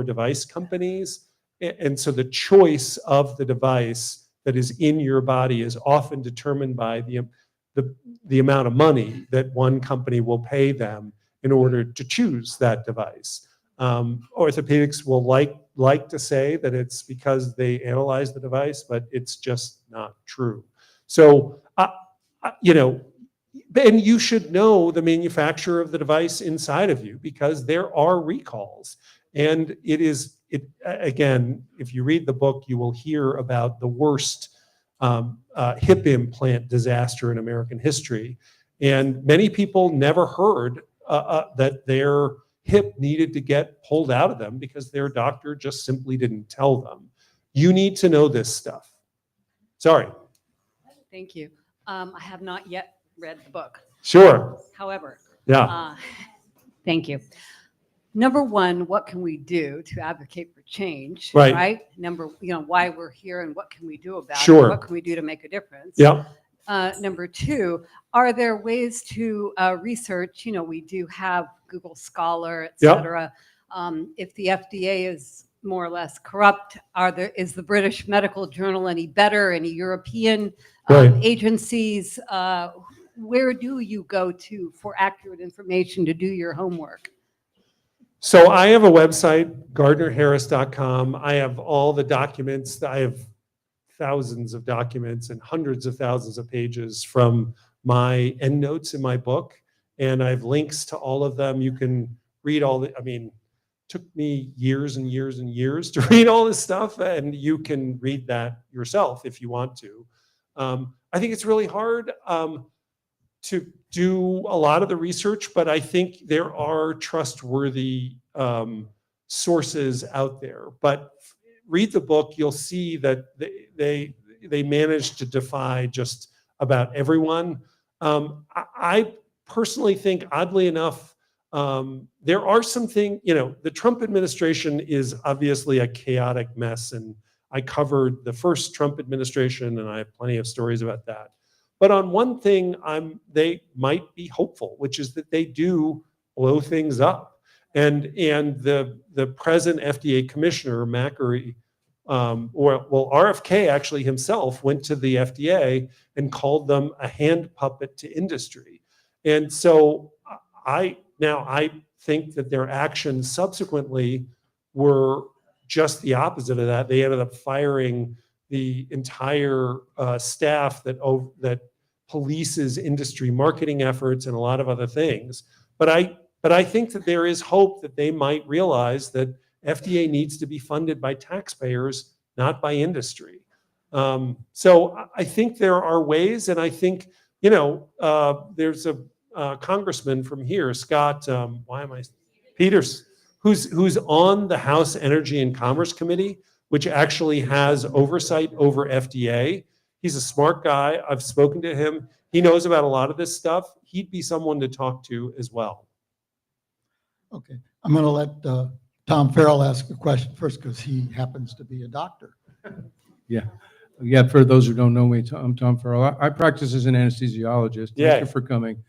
device companies. And so the choice of the device that is in your body is often determined by the amount of money that one company will pay them in order to choose that device. Orthopedics will like to say that it's because they analyze the device, but it's just not true. So, and you should know the manufacturer of the device inside of you, because there are recalls. And again, if you read the book, you will hear about the worst hip implant disaster in American history. And many people never heard that their hip needed to get pulled out of them because their doctor just simply didn't tell them. You need to know this stuff. Sorry. Thank you. I have not yet read the book. Sure. However, Yeah. thank you. Number one, what can we do to advocate for change? Right. Why we're here and what can we do about Sure. it? What can we do to make a difference? Yeah. Number two, are there ways to research? We do have Google Scholar, et Yep. cetera. If the FDA is more or less corrupt, is the British Medical Journal any better? Any European Right. agencies? Where do you go to for accurate information to do your homework? So I have a website, GardnerHarris.com. I have all the documents. I have thousands of documents and hundreds of thousands of pages from my endnotes in my book. And I have links to all of them. You can read took me years and years and years to read all this stuff, and you can read that yourself if you want to. I think it's really hard to do a lot of the research, but I think there are trustworthy sources out there. But read the book, you'll see that they managed to defy just about everyone. I personally think, oddly enough, there are some things, the Trump administration is obviously a chaotic mess, and I covered the first Trump administration, and I have plenty of stories about that. But on one thing, they might be hopeful, which is that they do blow things up. And the present FDA commissioner, Macri, RFK actually himself went to the FDA and called them a hand puppet to industry. And so I think that their actions subsequently were just the opposite of that. They ended up firing the entire staff that polices industry marketing efforts and a lot of other things. But I think that there is hope that they might realize that FDA needs to be funded by taxpayers, not by industry. So I think there are ways, and I think, there's a congressman from here, Scott, Peters, who's on the House Energy and Commerce Committee, which actually has oversight over FDA. He's a smart guy. I've spoken to him. He knows about a lot of this stuff. He'd be someone to talk to as well. Okay, I'm going to let Tom Farrell ask a question first because he happens to be a doctor. Yeah, for those who don't know me, I'm Tom Farrell. I practice as an anesthesiologist. Yeah. Thank you for coming.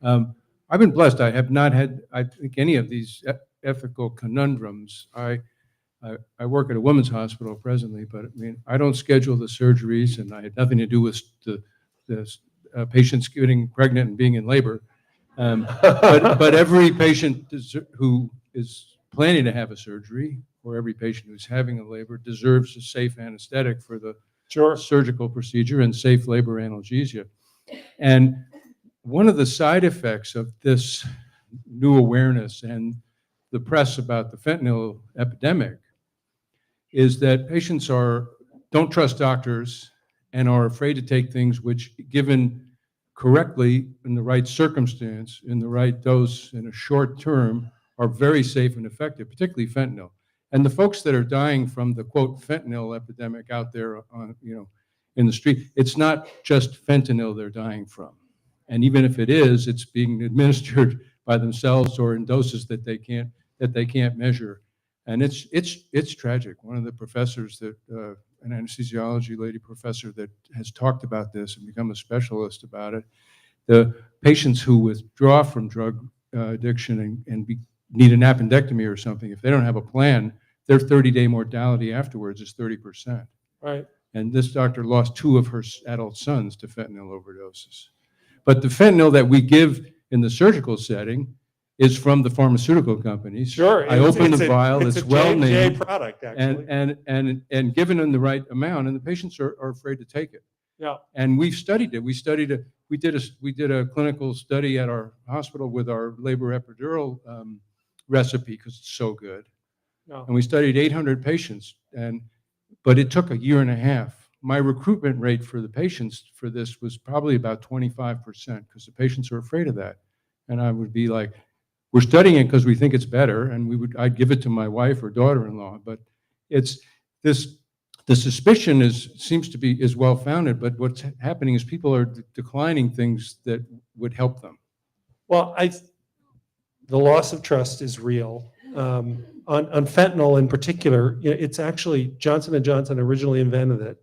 I've been blessed. I have not had, I think, any of these ethical conundrums. I work at a women's hospital presently, but I mean, I don't schedule the surgeries, and I had nothing to do with the patients getting pregnant and being in labor. But every patient who is planning to have a surgery, or every patient who's having a labor, deserves a safe anesthetic for the Sure. surgical procedure and safe labor analgesia. And one of the side effects of this new awareness and the press about the fentanyl epidemic is that patients don't trust doctors and are afraid to take things which, given correctly in the right circumstance, in the right dose, in a short term, are very safe and effective, particularly fentanyl. And the folks that are dying from the quote fentanyl epidemic out there on, in the street, it's not just fentanyl they're dying from. And even if it is, it's being administered by themselves or in doses that they can't measure. And it's tragic. One of the professors that, an anesthesiology lady professor that has talked about this and become a specialist about it, the patients who withdraw from drug addiction and need an appendectomy or something, if they don't have a plan, their 30-day mortality afterwards is 30%. Right. And this doctor lost 2 of her adult sons to fentanyl overdoses. But the fentanyl that we give in the surgical setting is from the pharmaceutical companies. Sure. I open the vial, it's well J&J named, product, actually. and given in the right amount, and the patients are afraid to take it. Yeah. And we've studied it. We did a clinical study at our hospital with our labor epidural recipe because it's so good. Yeah. And we studied 800 patients, but it took a year and a half. My recruitment rate for the patients for this was probably about 25% because the patients are afraid of that. And I would be like, we're studying it because we think it's better, and I'd give it to my wife or daughter-in-law. But it's this. The suspicion seems to be well founded, but what's happening is people are declining things that would help them. Well, the loss of trust is real. On fentanyl in particular, it's actually Johnson & Johnson originally invented it.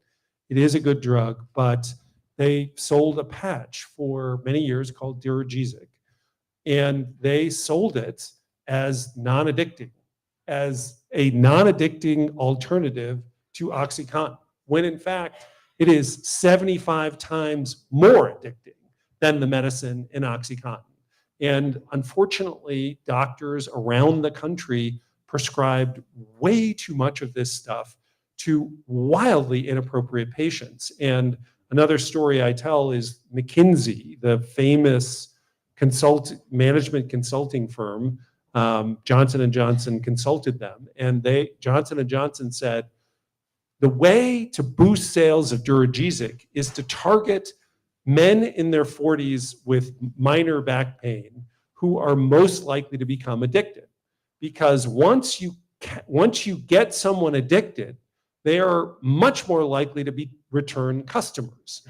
It is a good drug, but they sold a patch for many years called Duragesic, and they sold it as non-addicting, as a non-addicting alternative to OxyContin, when in fact it is 75 times more addicting than the medicine in OxyContin. And unfortunately, doctors around the country prescribed way too much of this stuff to wildly inappropriate patients. And another story I tell is McKinsey, the famous management consulting firm. Johnson & Johnson consulted them, and Johnson & Johnson said, the way to boost sales of Duragesic is to target men in their 40s with minor back pain who are most likely to become addicted. Because once you get someone addicted, they are much more likely to be return customers.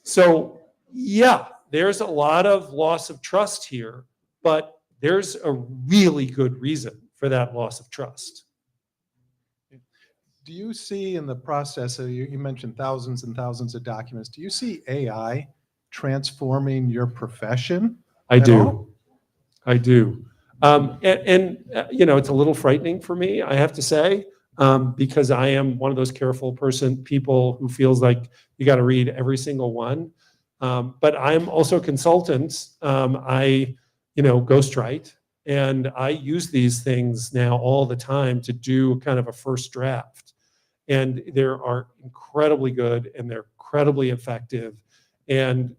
So yeah, there's a lot of loss of trust here, but there's a really good reason for that loss of trust. Do you see in the process, you mentioned thousands and thousands of documents, do you see AI transforming your profession? I at do. all? I do. It's a little frightening for me, I have to say, because I am one of those careful people who feels like you got to read every single one. But I'm also a consultant. I ghostwrite, and I use these things now all the time to do kind of a first draft. And they are incredibly good, and they're incredibly effective. And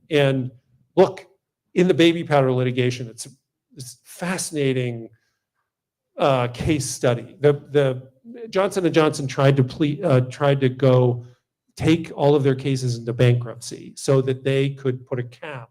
look, in the baby powder litigation, it's fascinating case study. The Johnson & Johnson tried to go take all of their cases into bankruptcy so that they could put a cap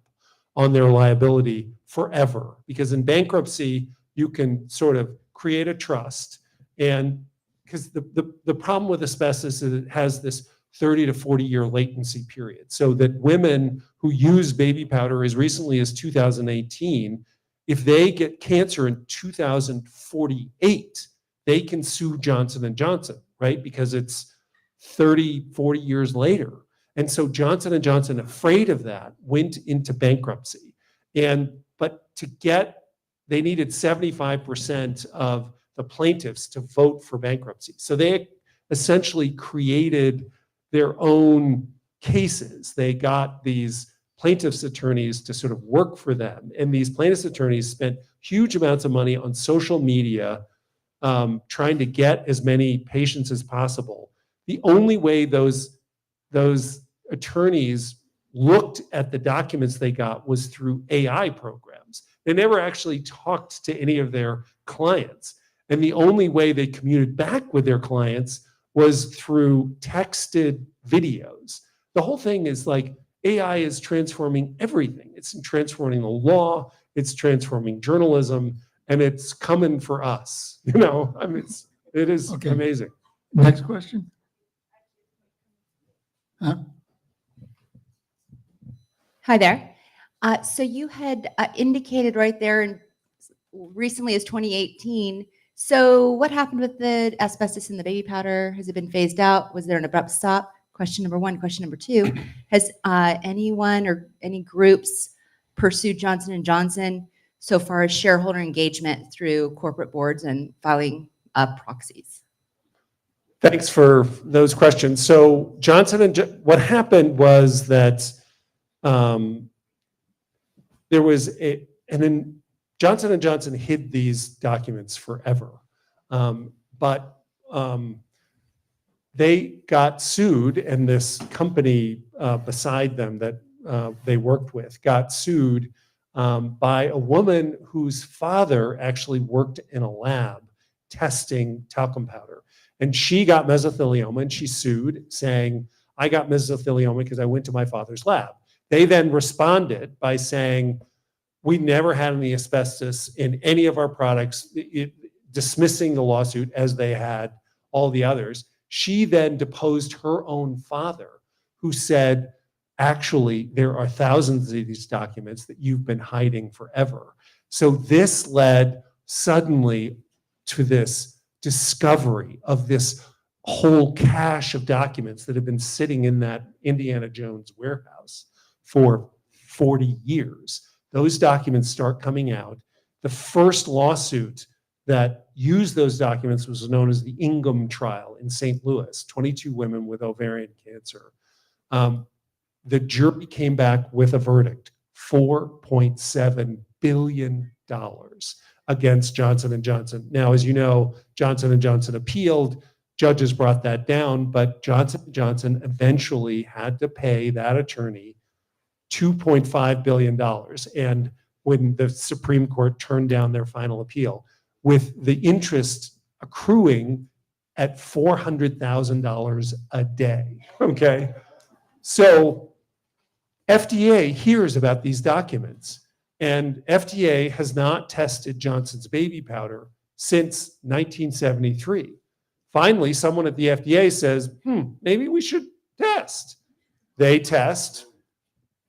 on their liability forever. Because in bankruptcy, you can sort of create a trust, and because the problem with asbestos is it has this 30 to 40 year latency period, so that women who use baby powder as recently as 2018, if they get cancer in 2048, they can sue Johnson & Johnson, right? Because it's 30, 40 years later. And so Johnson & Johnson, afraid of that, went into bankruptcy. But they needed 75% of the plaintiffs to vote for bankruptcy. So they essentially created their own cases. They got these plaintiffs' attorneys to sort of work for them. And these plaintiffs' attorneys spent huge amounts of money on social media, trying to get as many patients as possible. The only way those attorneys looked at the documents they got was through AI programs. They never actually talked to any of their clients. And the only way they communicated back with their clients was through texted videos. The whole thing is like AI is transforming everything. It's transforming the law, it's transforming journalism, and it's coming for us. You know, I mean, it is Okay. amazing. Next question. Huh? Hi there. So you had indicated right there and recently as 2018. So what happened with the asbestos in the baby powder? Has it been phased out? Was there an abrupt stop? Question number one. Question number two, has anyone or any groups pursued Johnson & Johnson so far as shareholder engagement through corporate boards and filing proxies? Thanks for those questions. So what happened was that there was and then Johnson & Johnson hid these documents forever. But they got sued, and this company beside them that they worked with got sued by a woman whose father actually worked in a lab testing talcum powder. And she got mesothelioma, and she sued saying, I got mesothelioma because I went to my father's lab. They then responded by saying, we never had any asbestos in any of our products, dismissing the lawsuit as they had all the others. She then deposed her own father, who said, actually, there are thousands of these documents that you've been hiding forever. So this led suddenly to this discovery of this whole cache of documents that have been sitting in that Indiana Jones warehouse for 40 years. Those documents start coming out. The first lawsuit that used those documents was known as the Ingham trial in St. Louis, 22 women with ovarian cancer. The jury came back with a verdict, $4.7 billion against Johnson & Johnson. Now, as you know, Johnson & Johnson appealed, judges brought that down, but Johnson & Johnson eventually had to pay that attorney $2.5 billion. And when the Supreme Court turned down their final appeal, with the interest accruing at $400,000 a day, okay? So FDA hears about these documents, and FDA has not tested Johnson's baby powder since 1973. Finally, someone at the FDA says, maybe we should test. They test.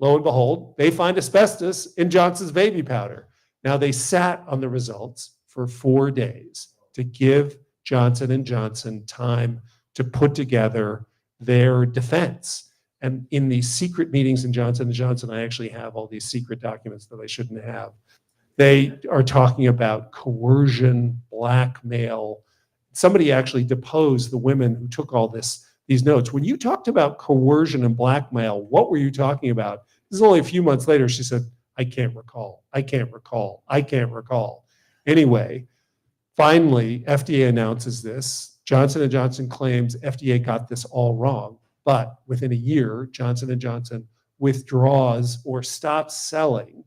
Lo and behold, they find asbestos in Johnson's baby powder. Now, they sat on the results for 4 days to give Johnson & Johnson time to put together their defense. And in these secret meetings in Johnson & Johnson, I actually have all these secret documents that I shouldn't have. They are talking about coercion, blackmail. Somebody actually deposed the women who took all these notes. When you talked about coercion and blackmail, what were you talking about? This is only a few months later. She said, I can't recall. I can't recall. I can't recall. Anyway, finally, FDA announces this. Johnson & Johnson claims FDA got this all wrong. But within a year, Johnson & Johnson withdraws or stops selling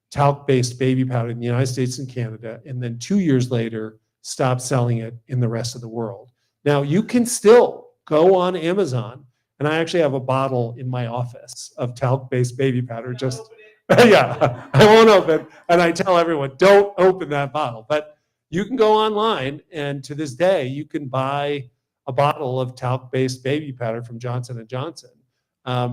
talc-based baby powder in the United States and Canada, and then 2 years later, stops selling it in the rest of the world. Now, you can still go on Amazon, and I actually have a bottle in my office of talc-based baby powder. Just, yeah, I won't open, and I tell everyone, don't open that bottle. But you can go online, and to this day, you can buy a bottle of talc-based baby powder from Johnson & Johnson.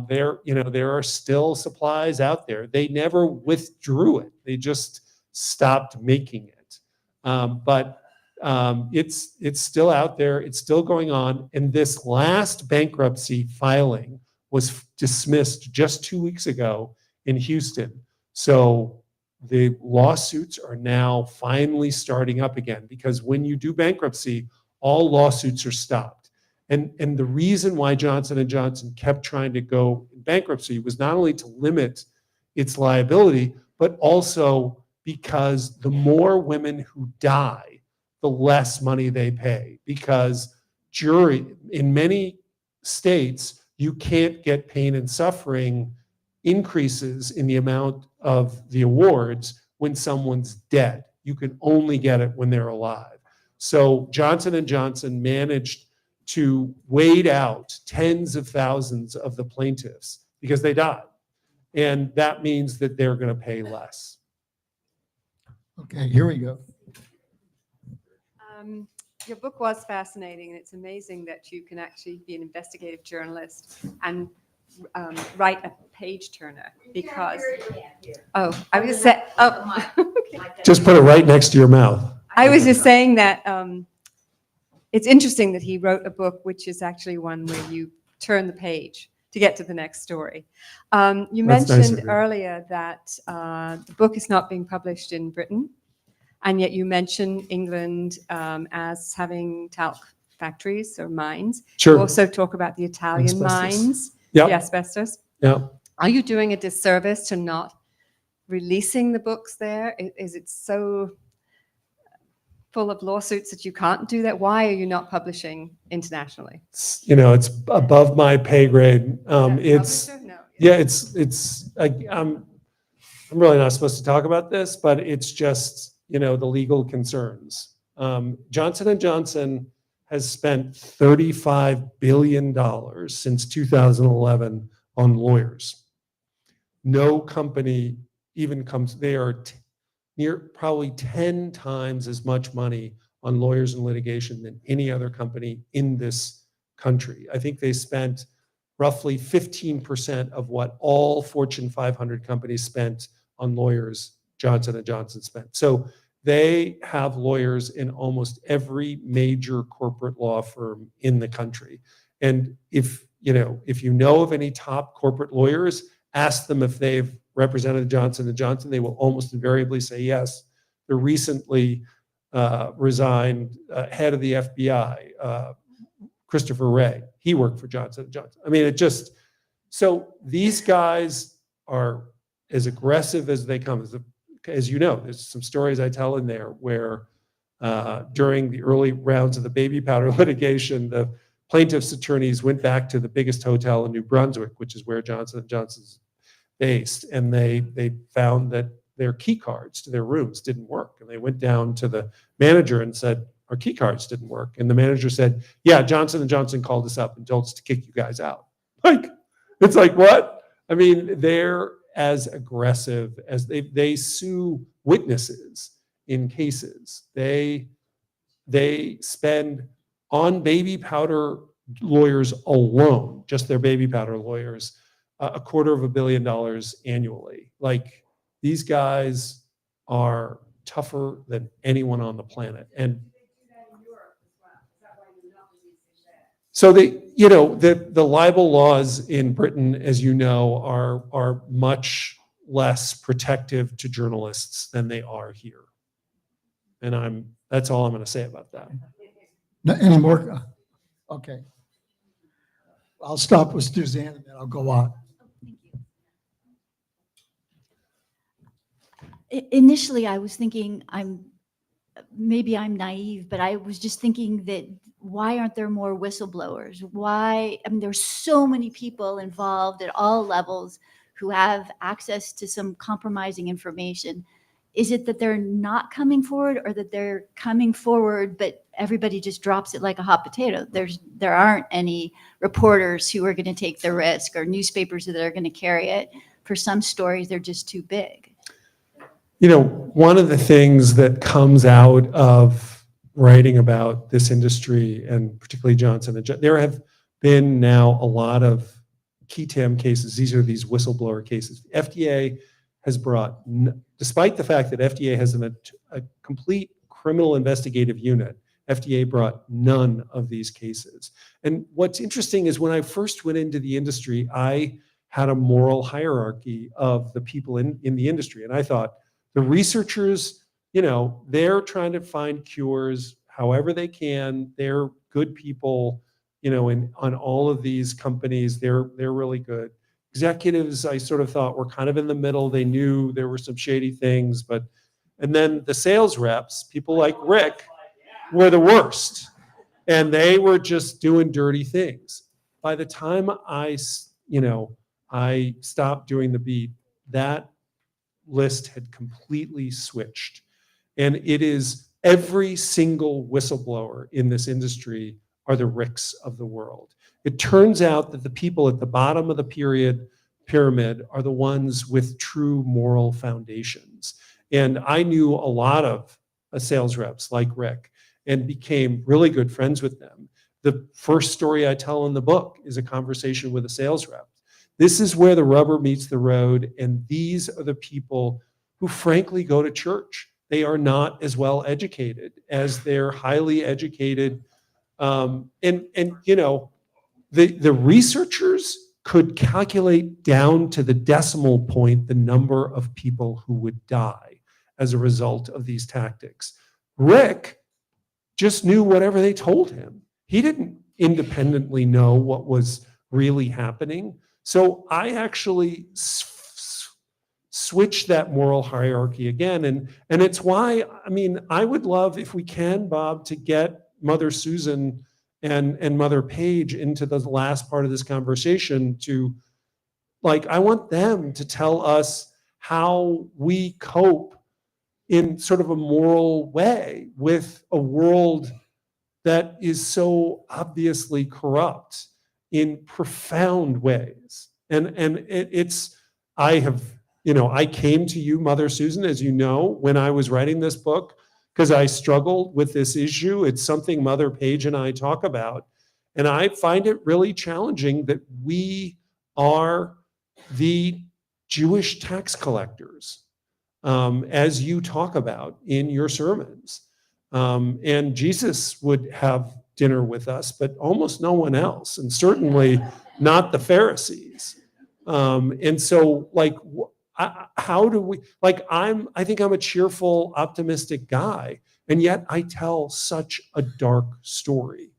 There are still supplies out there. They never withdrew it. They just stopped making it. But It's still out there. It's still going on. And this last bankruptcy filing was dismissed just 2 weeks ago in Houston. So the lawsuits are now finally starting up again, because when you do bankruptcy, all lawsuits are stopped. And the reason why Johnson & Johnson kept trying to go in bankruptcy was not only to limit its liability, but also because the more women who die, the less money they pay. Because in many states, you can't get pain and suffering increases in the amount of the awards when someone's dead. You can only get it when they're alive. So Johnson & Johnson managed to wait out tens of thousands of the plaintiffs because they died. And that means that they're going to pay less. Okay, here we go. Your book was fascinating, and it's amazing that you can actually be an investigative journalist and write a page turner. Because I was just saying, Just put it right next to your mouth. I was just saying that it's interesting that he wrote a book which is actually one where you turn the page to get to the next story. You That's nice of mentioned you. earlier that the book is not being published in Britain, and yet you mentioned England as having talc factories or mines. Sure. You also talk about the Italian Asbestos. mines, Yeah. the asbestos. Yeah. Are you doing a disservice to not releasing the books there? Is it so full of lawsuits that you can't do that? Why are you not publishing internationally? It's above my pay grade. It's Publisher? No. I'm really not supposed to talk about this, but it's just, the legal concerns. Johnson & Johnson has spent $35 billion since 2011 on lawyers. No company even they are near probably 10 times as much money on lawyers and litigation than any other company in this country. I think they spent roughly 15% of what all Fortune 500 companies spent on lawyers, Johnson & Johnson spent. So they have lawyers in almost every major corporate law firm in the country. And if you know of any top corporate lawyers, ask them if they've represented Johnson & Johnson. They will almost invariably say yes. The recently resigned head of the FBI, Christopher Wray, he worked for Johnson & Johnson. I mean, so these guys are as aggressive as they come. As you know, there's some stories I tell in there where during the early rounds of the baby powder litigation, the plaintiff's attorneys went back to the biggest hotel in New Brunswick, which is where Johnson & Johnson's based, and they found that their key cards to their rooms didn't work. And they went down to the manager and said, our key cards didn't work. And the manager said, yeah, Johnson & Johnson called us up and told us to kick you guys out. It's like, what? I mean, they're as aggressive as they sue witnesses in cases. They spend on baby powder lawyers alone, just their baby powder lawyers, $250 million annually. Like, these guys are tougher than anyone on the planet. And so the libel laws in Britain, as you know, are much less protective to journalists than they are here. And that's all I'm going to say about that. Any more? Okay. I'll stop with Suzanne and then I'll go on. Initially, I was thinking maybe I'm naive, but I was just thinking that why aren't there more whistleblowers? Why? I mean, there's so many people involved at all levels who have access to some compromising information. Is it that they're not coming forward, or that they're coming forward, but everybody just drops it like a hot potato? There aren't any reporters who are going to take the risk, or newspapers that are going to carry it. For some stories, they're just too big. One of the things that comes out of writing about this industry, and particularly Johnson & Johnson, there have been now a lot of key TAM cases. These are these whistleblower cases. FDA has brought, despite the fact that FDA has a complete criminal investigative unit, FDA brought none of these cases. And what's interesting is when I first went into the industry, I had a moral hierarchy of the people in the industry. And I thought the researchers, they're trying to find cures however they can. They're good people, on all of these companies, they're really good. Executives, I sort of thought were kind of in the middle. They knew there were some shady things, and then the sales reps, people like Rick, were the worst. And they were just doing dirty things. By the time I stopped doing the beat, that list had completely switched. And it is every single whistleblower in this industry are the Ricks of the world. It turns out that the people at the bottom of the pyramid are the ones with true moral foundations. And I knew a lot of sales reps like Rick and became really good friends with them. The first story I tell in the book is a conversation with a sales rep. This is where the rubber meets the road, and these are the people who frankly go to church. They are not as well educated as their highly educated, the researchers could calculate down to the decimal point the number of people who would die as a result of these tactics. Rick just knew whatever they told him. He didn't independently know what was really happening. So I actually switched that moral hierarchy again. And it's why, I would love, if we can, Bob, to get Mother Susan and Mother Page into the last part of this conversation I want them to tell us how we cope in sort of a moral way with a world that is so obviously corrupt in profound ways. I came to you, Mother Susan, as you know, when I was writing this book, because I struggled with this issue. It's something Mother Page and I talk about. And I find it really challenging that we are the Jewish tax collectors, as you talk about in your sermons. And Jesus would have dinner with us, but almost no one else, and certainly not the Pharisees. And so, how do we, I think I'm a cheerful, optimistic guy, and yet I tell such a dark story.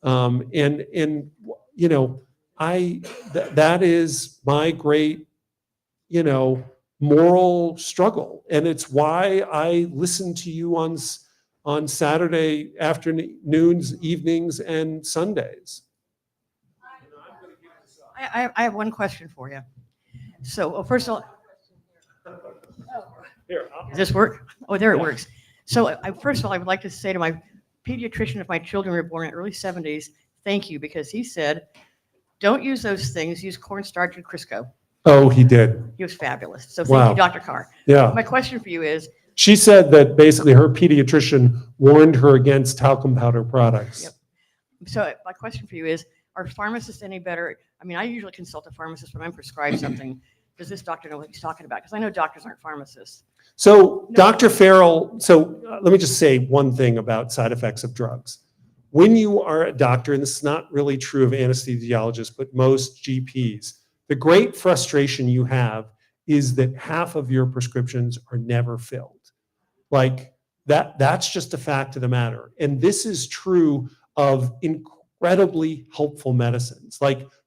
That is my great, moral struggle. And it's why I listen to you on Saturday afternoons, evenings, and Sundays. I have one question for you. So, first of all, does this work? Oh, there it works. So, first of all, I would like to say to my pediatrician, if my children were born in the early 70s, thank you, because he said, don't use those things, use cornstarch and Crisco. Oh, he did. He was fabulous. So thank Wow. you, Dr. Carr. Yeah. My question for you is, She said that basically her pediatrician warned her against talcum powder products. Yep. So my question for you is, are pharmacists any better? I usually consult a pharmacist when I'm prescribed something. Does this doctor know what he's talking about? Because I know doctors aren't pharmacists. So Dr. Farrell, let me just say one thing about side effects of drugs. When you are a doctor, and this is not really true of anesthesiologists, but most GPs, the great frustration you have is that half of your prescriptions are never filled. That's just a fact of the matter. And this is true of incredibly helpful medicines.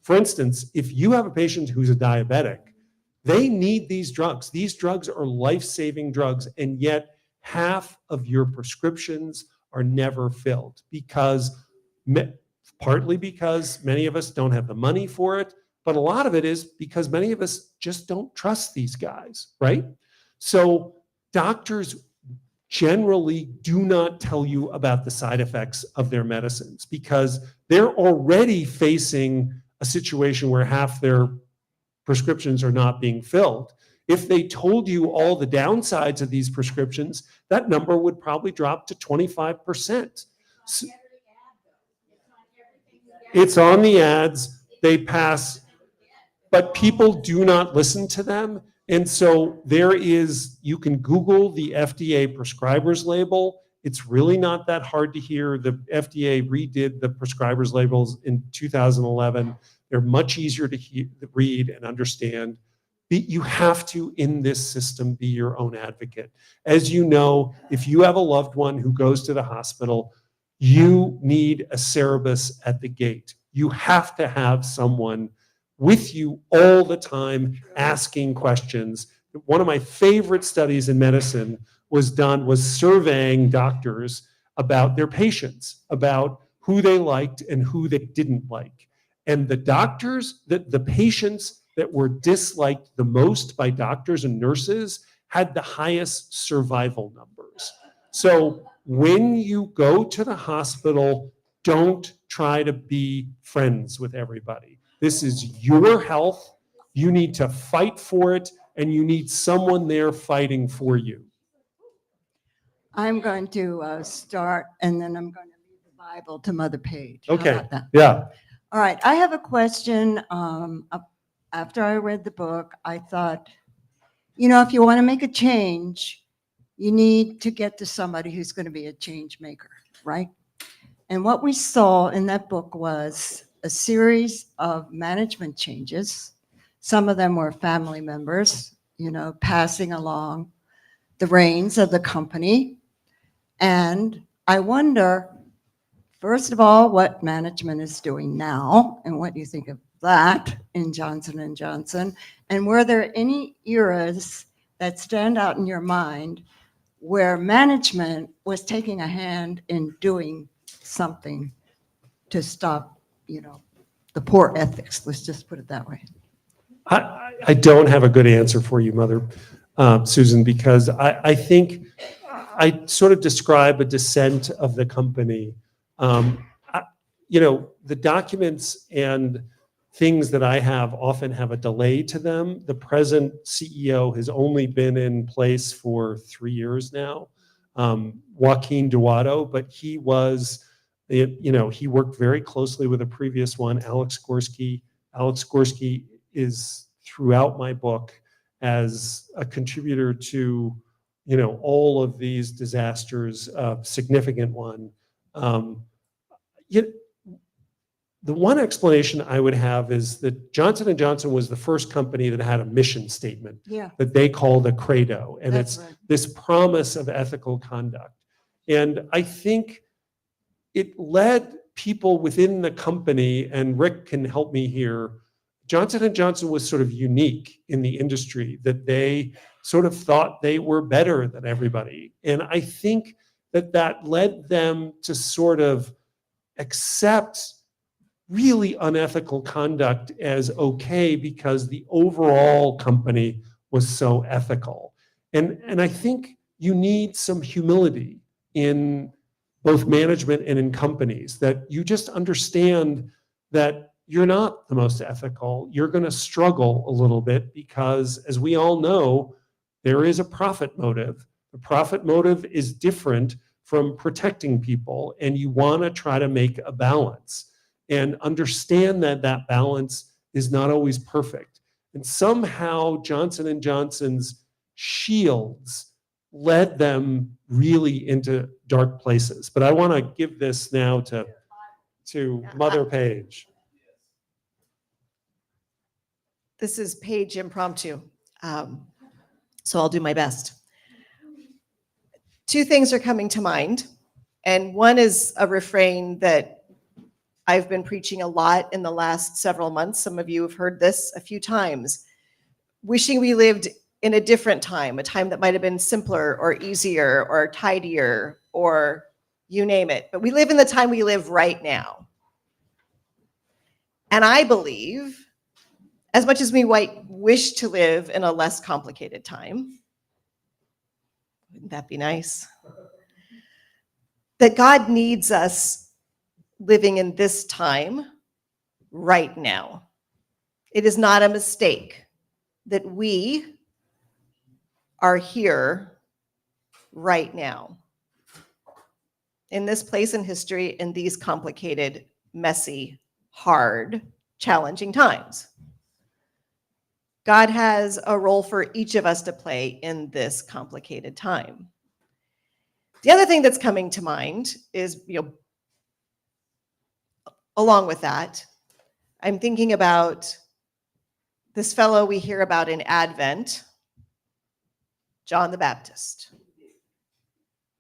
For instance, if you have a patient who's a diabetic, they need these drugs. These drugs are life-saving drugs, and yet half of your prescriptions are never filled partly because many of us don't have the money for it, but a lot of it is because many of us just don't trust these guys, right? So doctors generally do not tell you about the side effects of their medicines because they're already facing a situation where half their prescriptions are not being filled. If they told you all the downsides of these prescriptions, that number would probably drop to 25%. It's on the ads, they pass, but people do not listen to them. And so you can Google the FDA prescribers label, It's really not that hard to hear. The FDA redid the prescribers labels in 2011. They're much easier to read and understand. You have to, in this system, be your own advocate. As you know, if you have a loved one who goes to the hospital, you need a Cerebus at the gate. You have to have someone with you all the time asking questions. One of my favorite studies in medicine was surveying doctors about their patients, about who they liked and who they didn't like. And the patients that were disliked the most by doctors and nurses had the highest survival numbers. So when you go to the hospital, don't try to be friends with everybody. This is your health. You need to fight for it, and you need someone there fighting for you. I'm going to start, and then I'm going to leave the Bible to Mother Page. How Okay, about that? yeah. All right, I have a question. After I read the book, I thought, if you want to make a change, you need to get to somebody who's going to be a change maker, right? And what we saw in that book was a series of management changes. Some of them were family members, passing along the reins of the company. And I wonder, first of all, what management is doing now and what you think of that in Johnson & Johnson. And were there any eras that stand out in your mind where management was taking a hand in doing something to stop, the poor ethics? Let's just put it that way. I don't have a good answer for you, Mother Susan, because I think I sort of describe a descent of the company. The documents and things that I have often have a delay to them. The present CEO has only been in place for 3 years now, Joaquin Duato, but he was, he worked very closely with a previous one, Alex Gorski. Alex Gorski is throughout my book as a contributor to, all of these disasters, significant one. The one explanation I would have is that Johnson & Johnson was the first company that had a mission statement that they called a credo. And That's it's right. this promise of ethical conduct. And I think it led people within the company, and Rick can help me here, Johnson & Johnson was sort of unique in the industry, that they sort of thought they were better than everybody. And I think that led them to sort of accept really unethical conduct as okay because the overall company was so ethical. And I think you need some humility in both management and in companies, that you just understand that you're not the most ethical. You're going to struggle a little bit because, as we all know, there is a profit motive. The profit motive is different from protecting people, and you want to try to make a balance and understand that that balance is not always perfect. And somehow Johnson & Johnson's shields led them really into dark places. But I want to give this now to Mother Page. This is Paige impromptu, so I'll do my best. Two things are coming to mind, and one is a refrain that I've been preaching a lot in the last several months. Some of you have heard this a few times. Wishing we lived in a different time, a time that might have been simpler or easier or tidier or you name it. But we live in the time we live right now. And I believe, as much as we might wish to live in a less complicated time, wouldn't that be nice? That God needs us living in this time right now. It is not a mistake that we are here right now, in this place in history, in these complicated, messy, hard, challenging times. God has a role for each of us to play in this complicated time. The other thing that's coming to mind is, along with that, I'm thinking about this fellow we hear about in Advent, John the Baptist.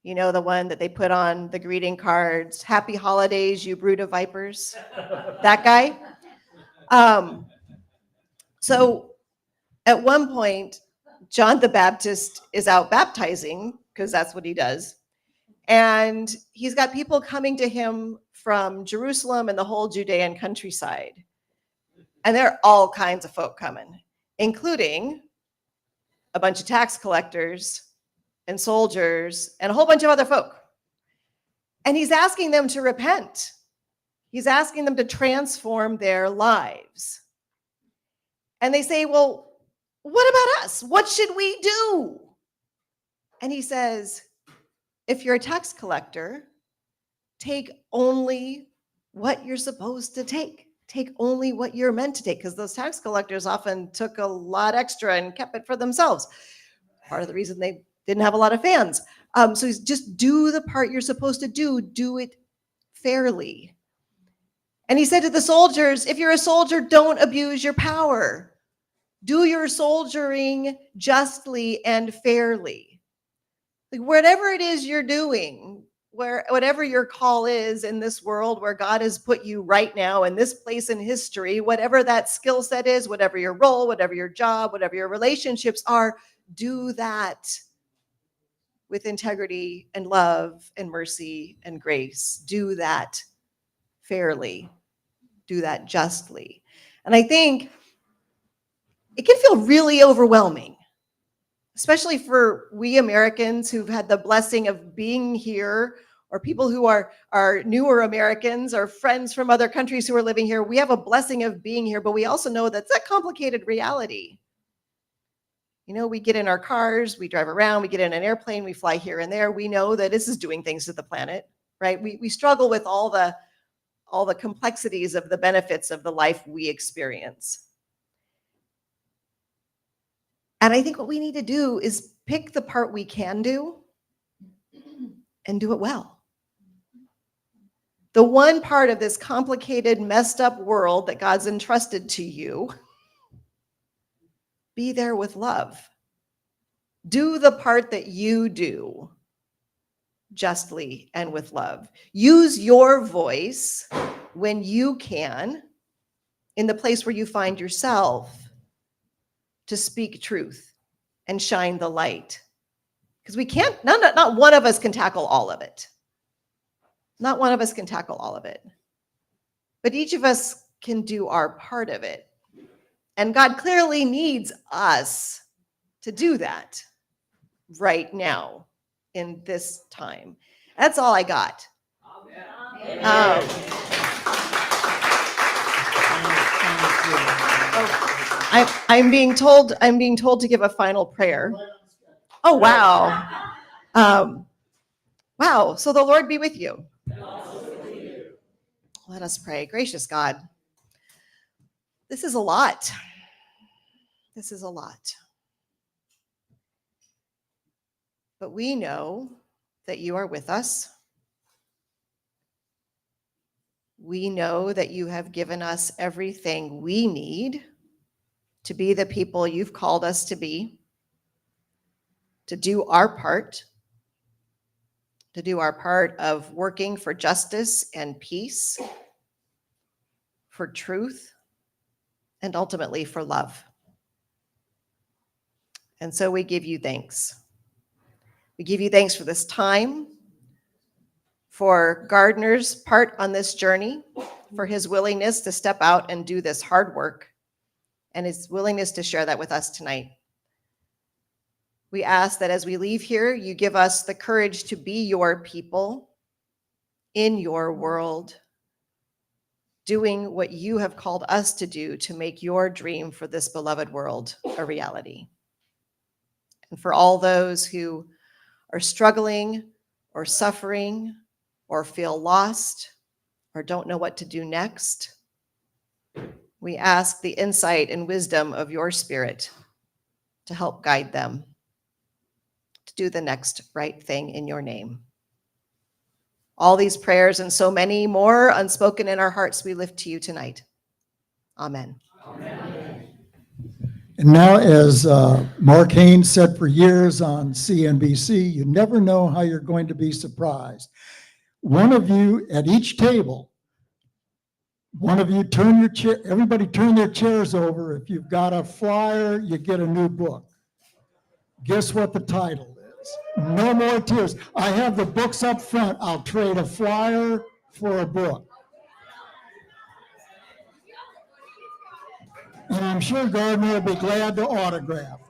You know, the one that they put on the greeting cards, "Happy holidays, you brood of vipers." That guy. So at one point, John the Baptist is out baptizing, because that's what he does. And he's got people coming to him from Jerusalem and the whole Judean countryside. And there are all kinds of folk coming, including a bunch of tax collectors and soldiers and a whole bunch of other folk. And he's asking them to repent. He's asking them to transform their lives. And they say, well, what about us? What should we do? And he says, if you're a tax collector, take only what you're supposed to take. Take only what you're meant to take, because those tax collectors often took a lot extra and kept it for themselves. Part of the reason they didn't have a lot of fans. So he's just do the part you're supposed to do it fairly. And he said to the soldiers, if you're a soldier, don't abuse your power. Do your soldiering justly and fairly. Like, whatever it is you're doing, whatever your call is in this world where God has put you right now in this place in history, whatever that skill set is, whatever your role, whatever your job, whatever your relationships are, do that with integrity and love and mercy and grace. Do that fairly. Do that justly. And I think it can feel really overwhelming, especially for we Americans who've had the blessing of being here, or people who are newer Americans or friends from other countries who are living here. We have a blessing of being here, but we also know that's a complicated reality. You know, we get in our cars, we drive around, we get in an airplane, we fly here and there. We know that this is doing things to the planet, right? We struggle with all the complexities of the benefits of the life we experience. And I think what we need to do is pick the part we can do and do it well. The one part of this complicated, messed up world that God's entrusted to you, be there with love. Do the part that you do justly and with love. Use your voice when you can, in the place where you find yourself, to speak truth and shine the light. Because we can't, not one of us can tackle all of it. Not one of us can tackle all of it. But each of us can do our part of it. And God clearly needs us to do that right now in this time. That's all I got. I'm being told to give a final prayer. Oh, wow. Wow. So the Lord be with you. Let us pray. Gracious God, this is a lot. This is a lot. But we know that you are with us. We know that you have given us everything we need to be the people you've called us to be, to do our part of working for justice and peace, for truth, and ultimately for love. And so we give you thanks. We give you thanks for this time, for Gardiner's part on this journey, for his willingness to step out and do this hard work, and his willingness to share that with us tonight. We ask that as we leave here, you give us the courage to be your people in your world, doing what you have called us to do to make your dream for this beloved world a reality. And for all those who are struggling or suffering or feel lost or don't know what to do next, we ask the insight and wisdom of your Spirit to help guide them to do the next right thing in your name. All these prayers and so many more unspoken in our hearts we lift to you tonight. Amen. And now, as Mark Haynes said for years on CNBC, you never know how you're going to be surprised. One of you at each table, one of you turn your chair, everybody turn their chairs over. If you've got a flyer, you get a new book. Guess what the title is? No More Tears. I have the books up front. I'll trade a flyer for a book. And I'm sure Gardner will be glad to autograph.